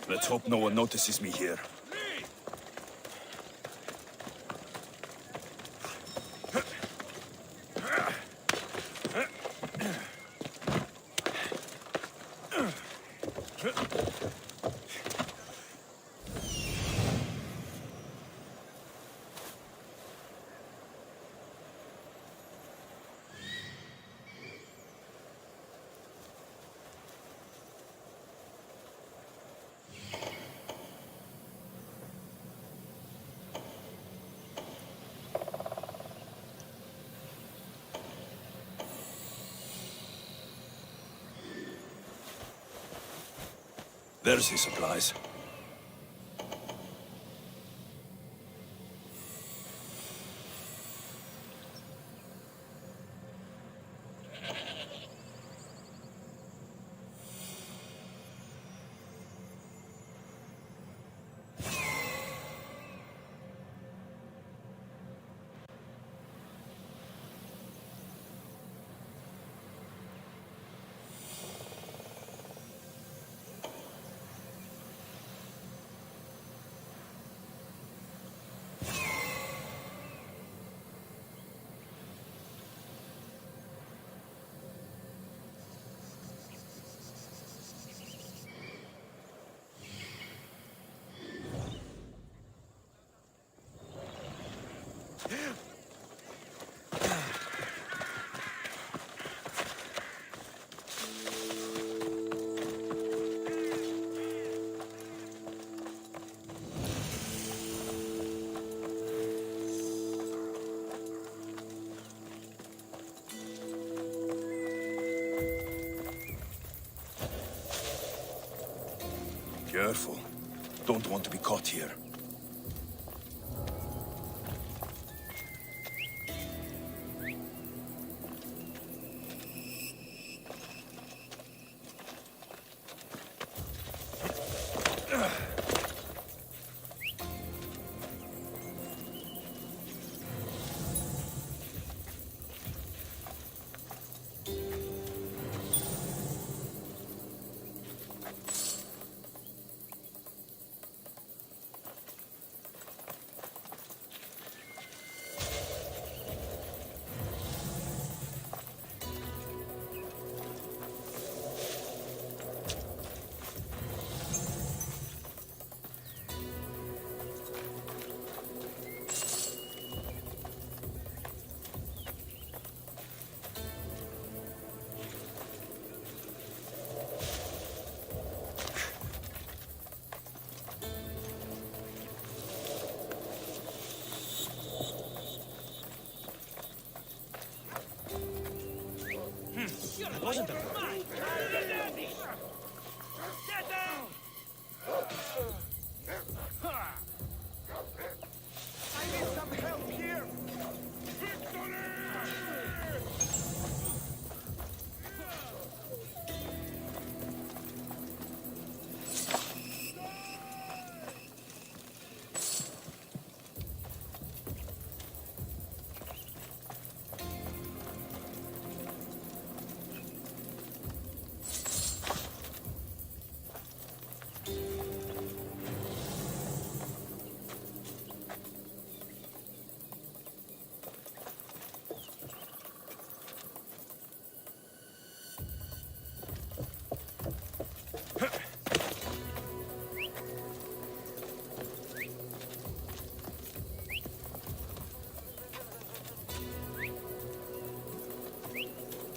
Let's hope no one notices me here. There's his supplies. Careful. Don't want to be caught here.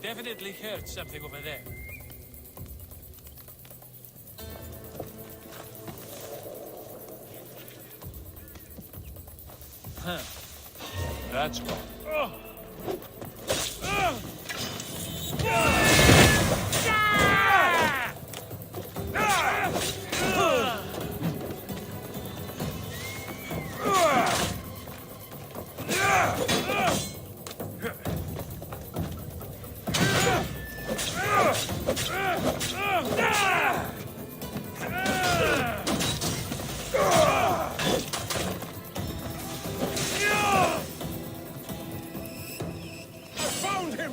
definitely heard something over there. Huh. That's wrong. Found him!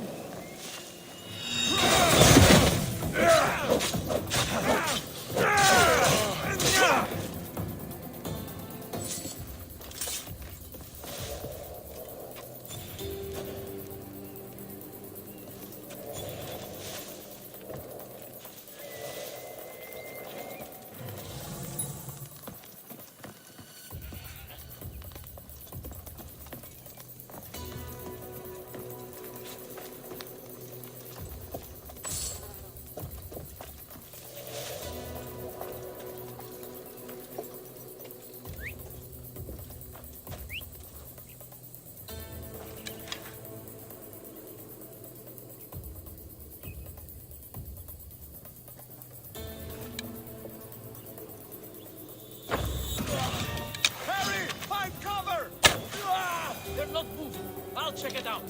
Harry! Find cover! They're not moving. I'll check it out.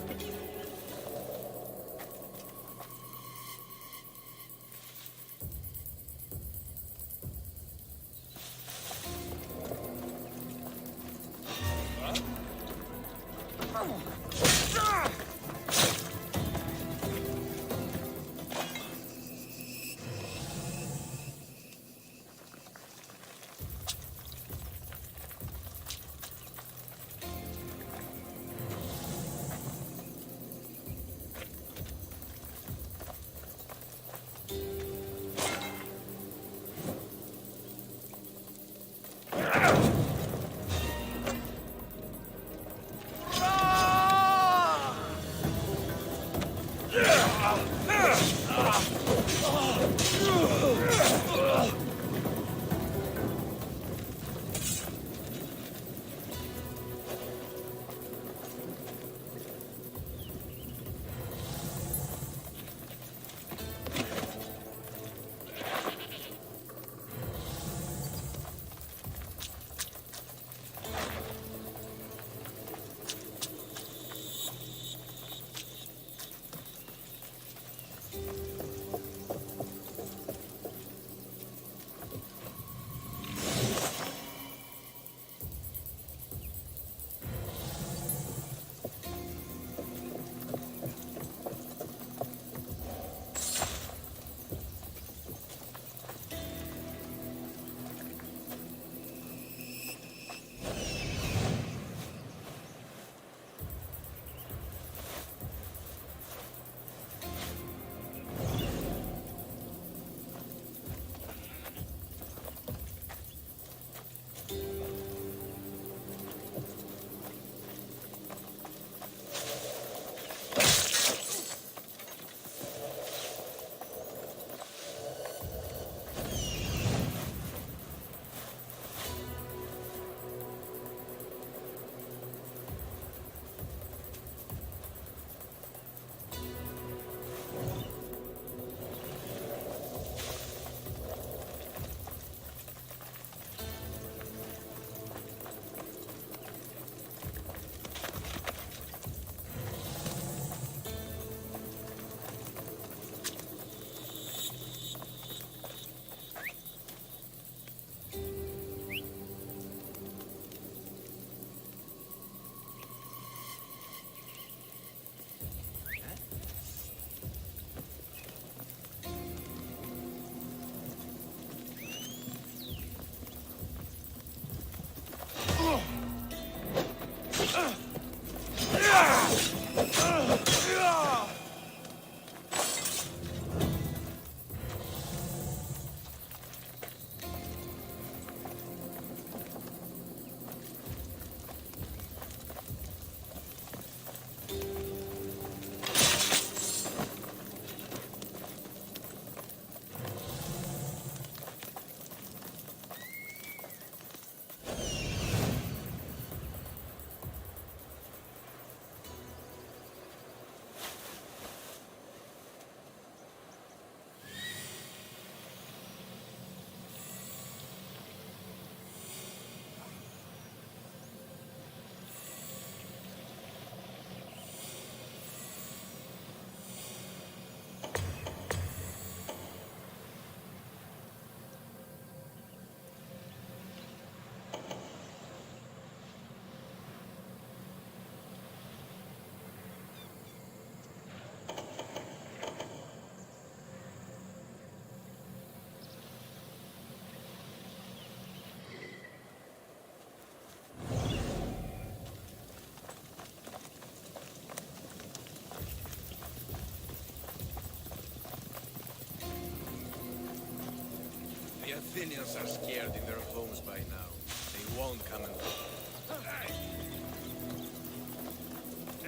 Athenians are scared in their homes by now. They won't come and...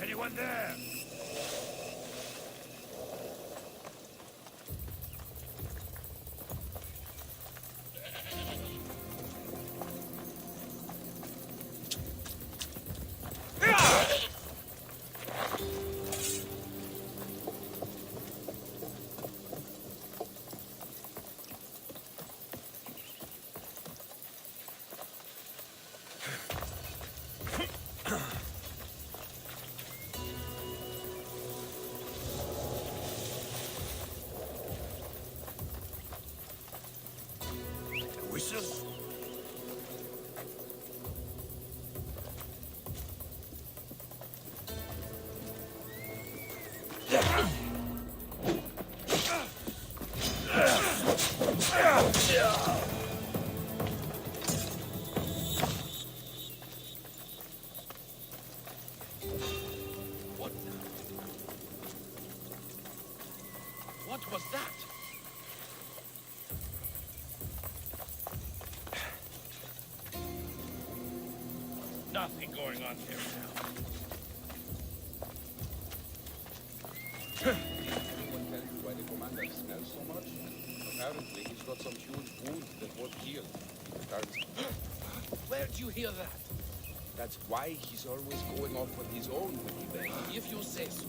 Anyone there? Whistle? What was that? Nothing going on here now. Anyone tell you why the commander smells so much? Apparently, he's got some huge wound that won't heal. Where'd you hear that? That's why he's always going off on his own when he begs. If you say so.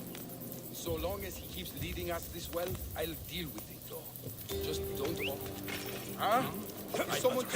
So long as he keeps leading us this well, I'll deal with it, though. Just don't offer. Huh? Someone...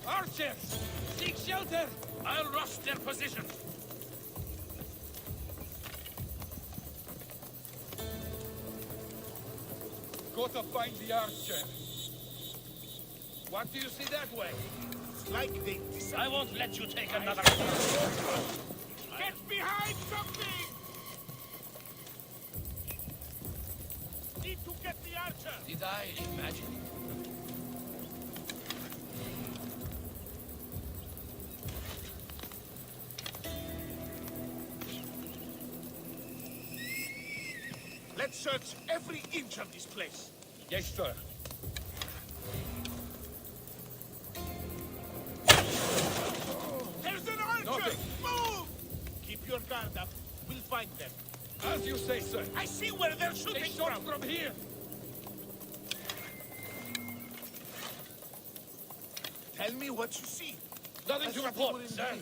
Archers! Seek shelter! I'll rush their position. Go to find the archer. What do you see that way? Like this. I won't let you take another... Get behind something! Need to get the archer! Did I imagine it? Let's search every inch of this place. Yes, sir. There's an archer! Nothing. Move! Keep your guard up. We'll find them. As you say, sir. I see where they're shooting They shot from. from here. Tell me what you see. Nothing to report, sir.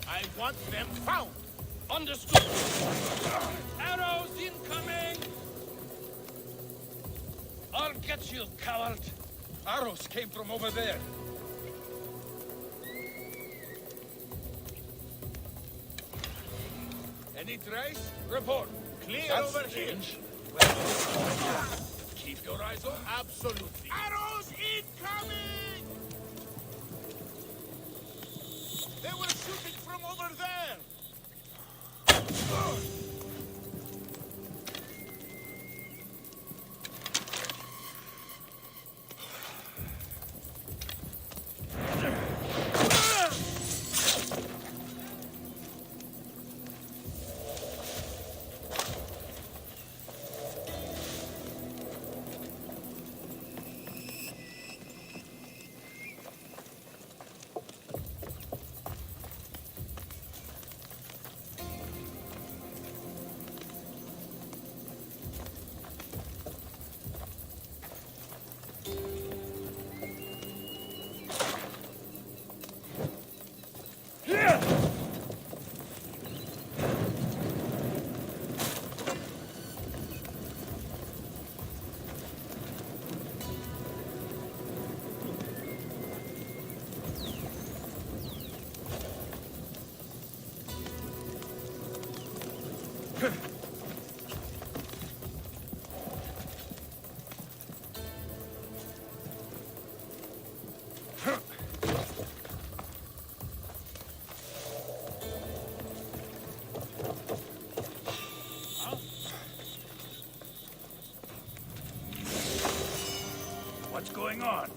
I want them found. Understood. Arrows incoming! I'll get you, coward. Arrows came from over there. Any trace? Report. Clear That's over strange. here. Keep your eyes open. Absolutely. Arrows incoming! They were shooting from over there. What's going on?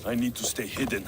I need to stay hidden.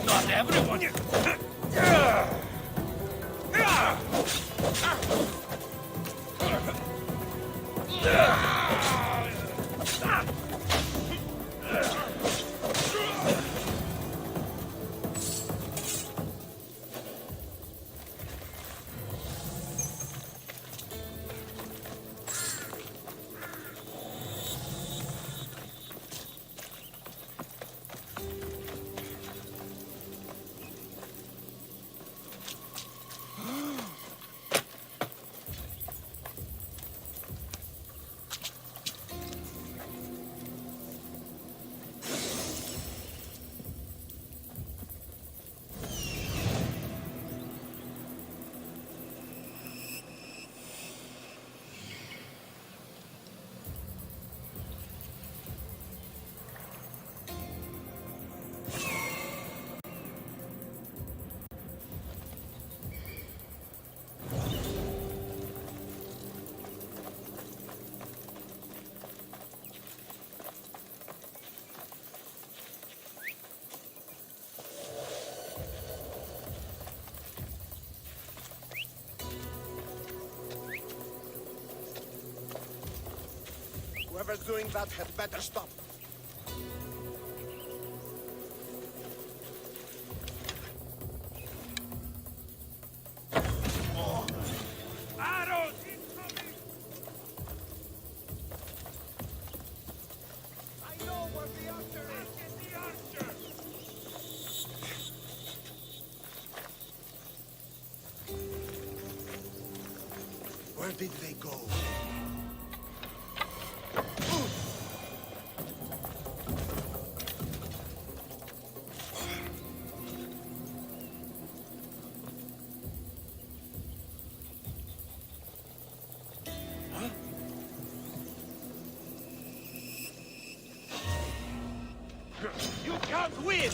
Not everyone! Whoever's doing that had better stop. Arrows incoming! I know where the archer is! Get the archer! Where did they go? You can't win!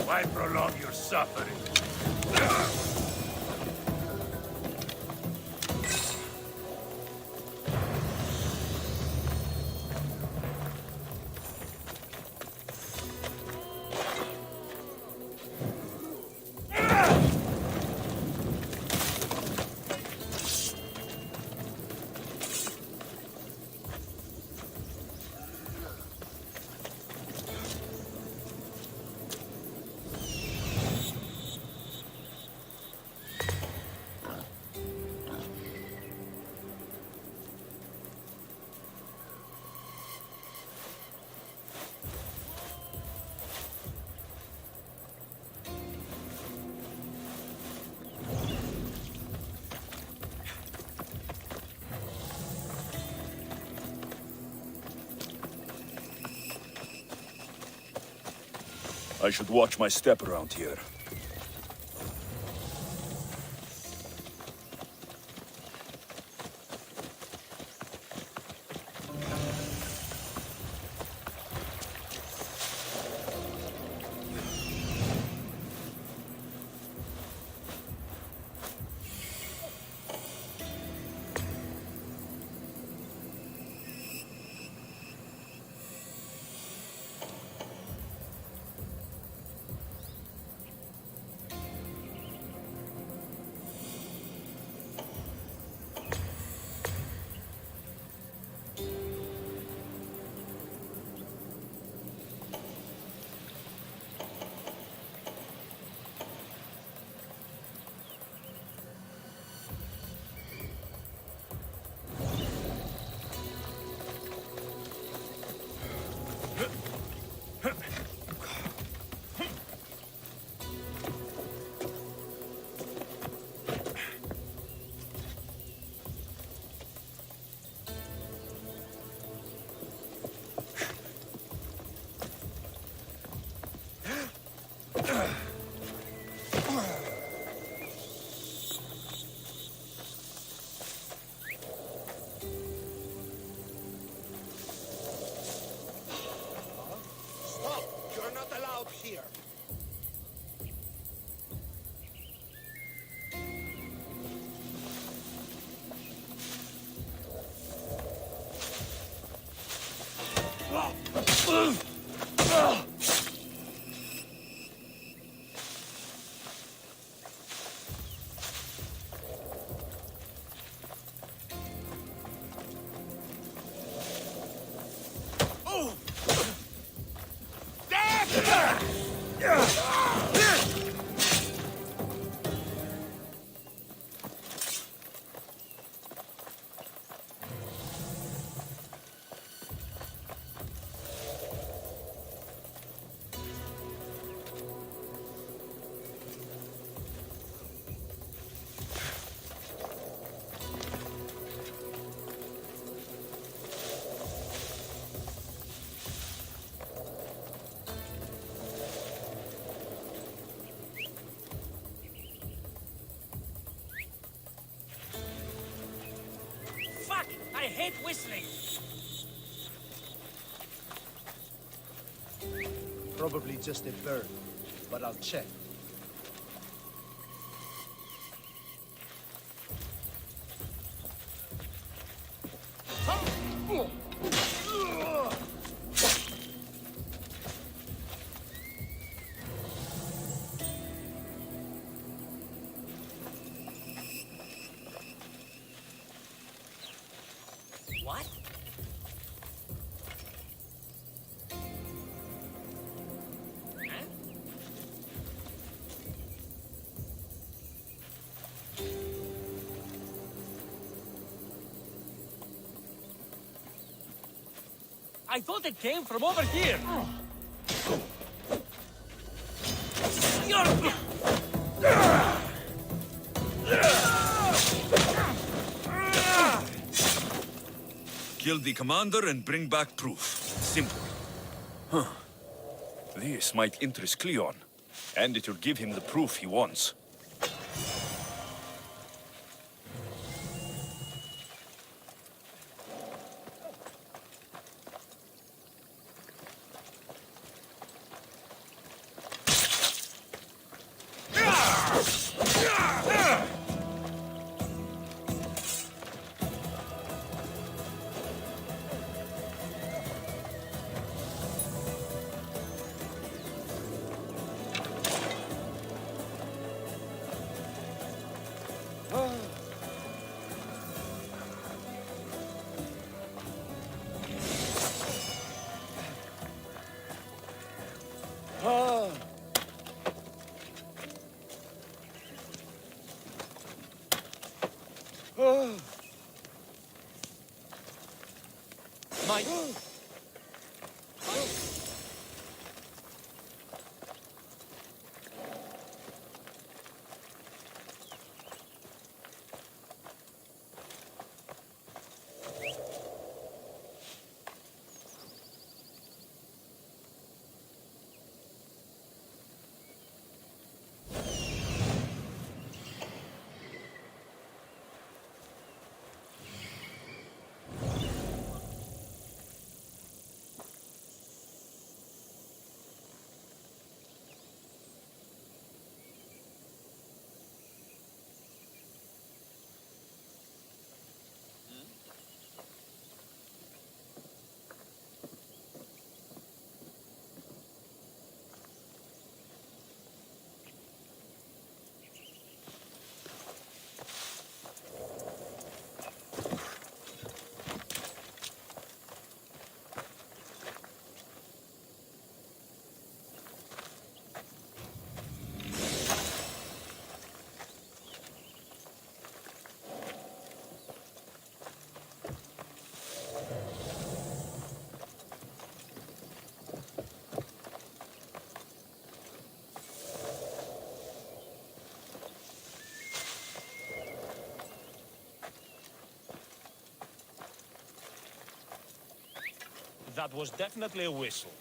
Why prolong your suffering? I should watch my step around here. Stop! You're not allowed here. Fuck! I hate whistling! Probably just a bird, but I'll check. What? I thought it came from over here. Kill the commander and bring back proof. Simple. Huh. This might interest Cleon, and it will give him the proof he wants. My... That was definitely a whistle.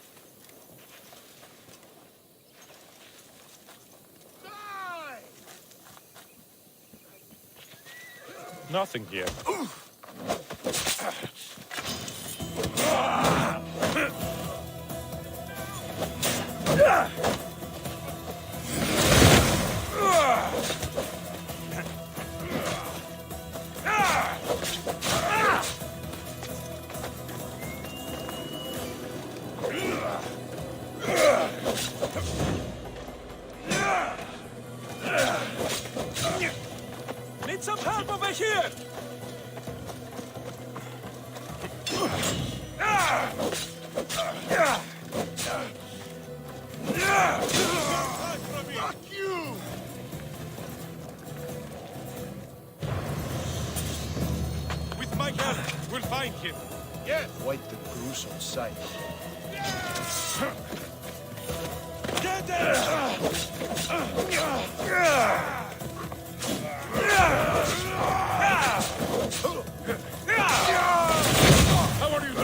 Nothing here. Need some help over here! Fuck you! With my help, we'll find him. Yes. Quite the gruesome sight. Get it! How are you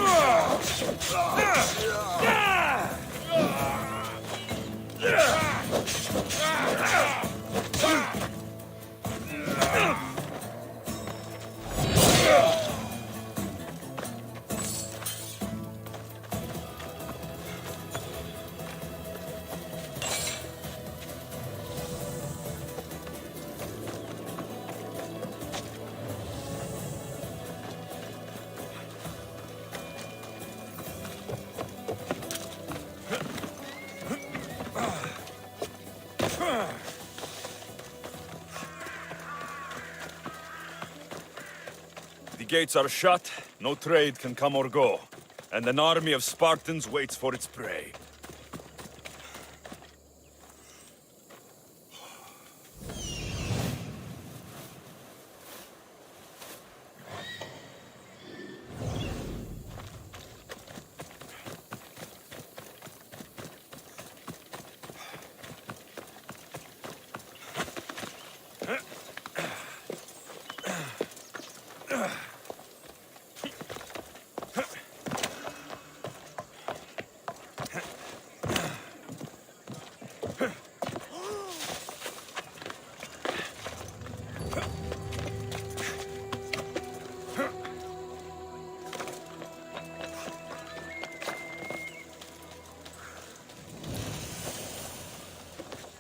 The gates are shut, no trade can come or go, and an army of Spartans waits for its prey.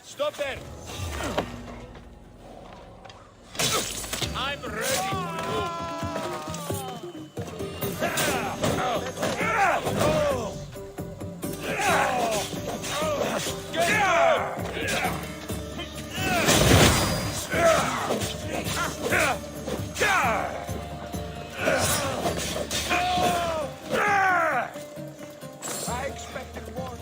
Stop there! I'm ready for you! I expected more.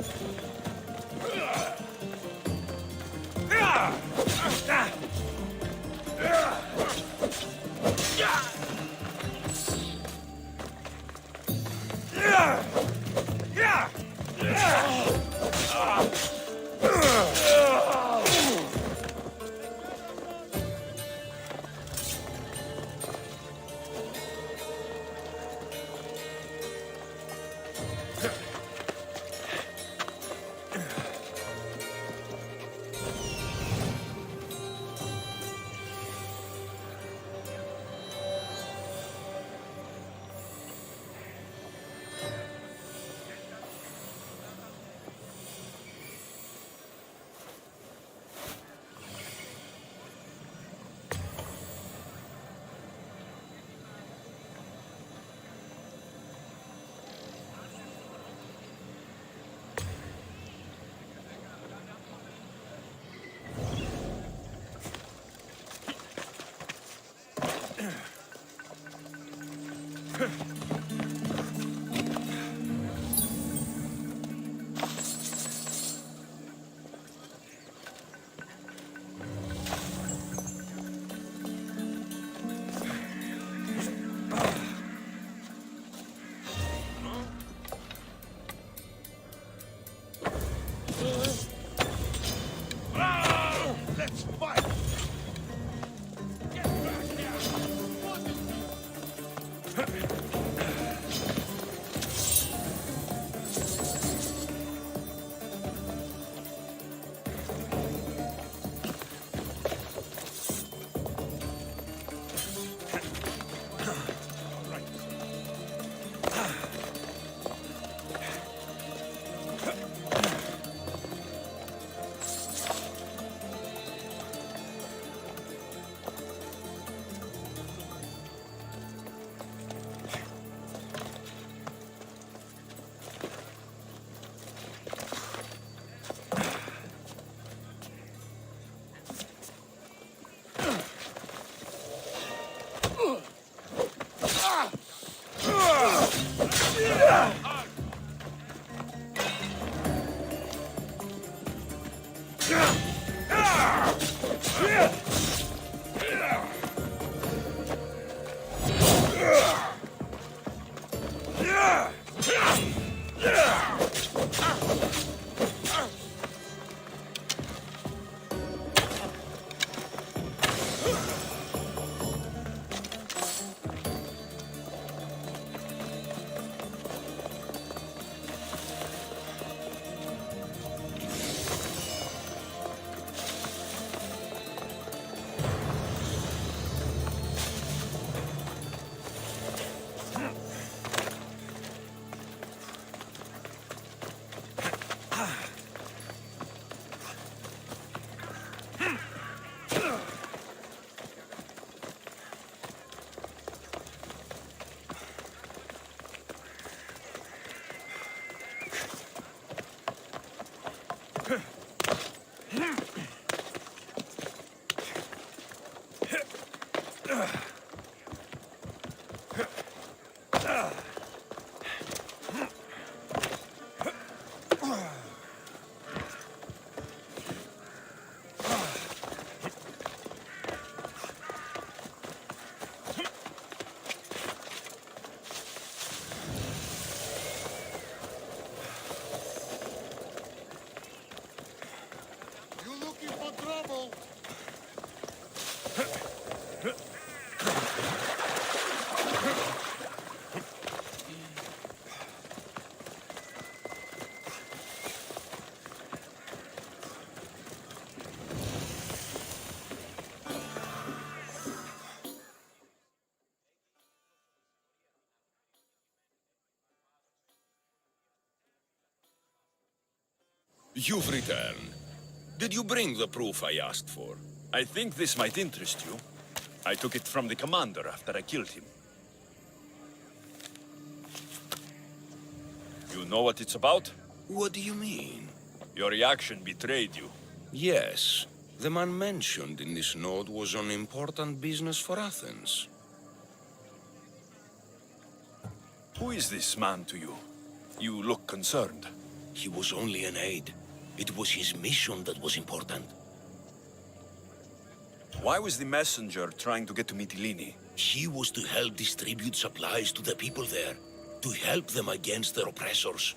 Let's fight! You've returned. Did you bring the proof I asked for? I think this might interest you. I took it from the commander after I killed him. You know what it's about? What do you mean? Your reaction betrayed you. Yes. The man mentioned in this note was on important business for Athens. Who is this man to you? You look concerned. He was only an aide. It was his mission that was important. Why was the messenger trying to get to Mytilene? He was to help distribute supplies to the people there. to help them against their oppressors.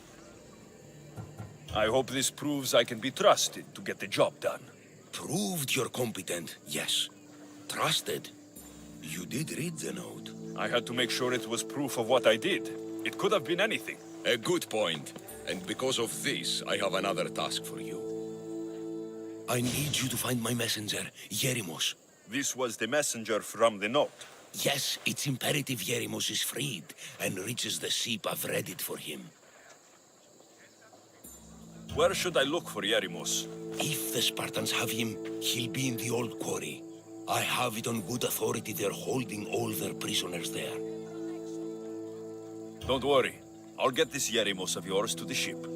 I hope this proves I can be trusted to get the job done. Proved you're competent, yes. Trusted. You did read the note. I had to make sure it was proof of what I did. It could have been anything. A good point. And because of this, I have another task for you. I need you to find my messenger, Yerimos. This was the messenger from the note. Yes, it's imperative Yerimos is freed and reaches the ship. I've read it for him. Where should I look for Yerimos? If the Spartans have him, he'll be in the old quarry. I have it on good authority they're holding all their prisoners there. Don't worry. I'll get this Yerimos of yours to the ship.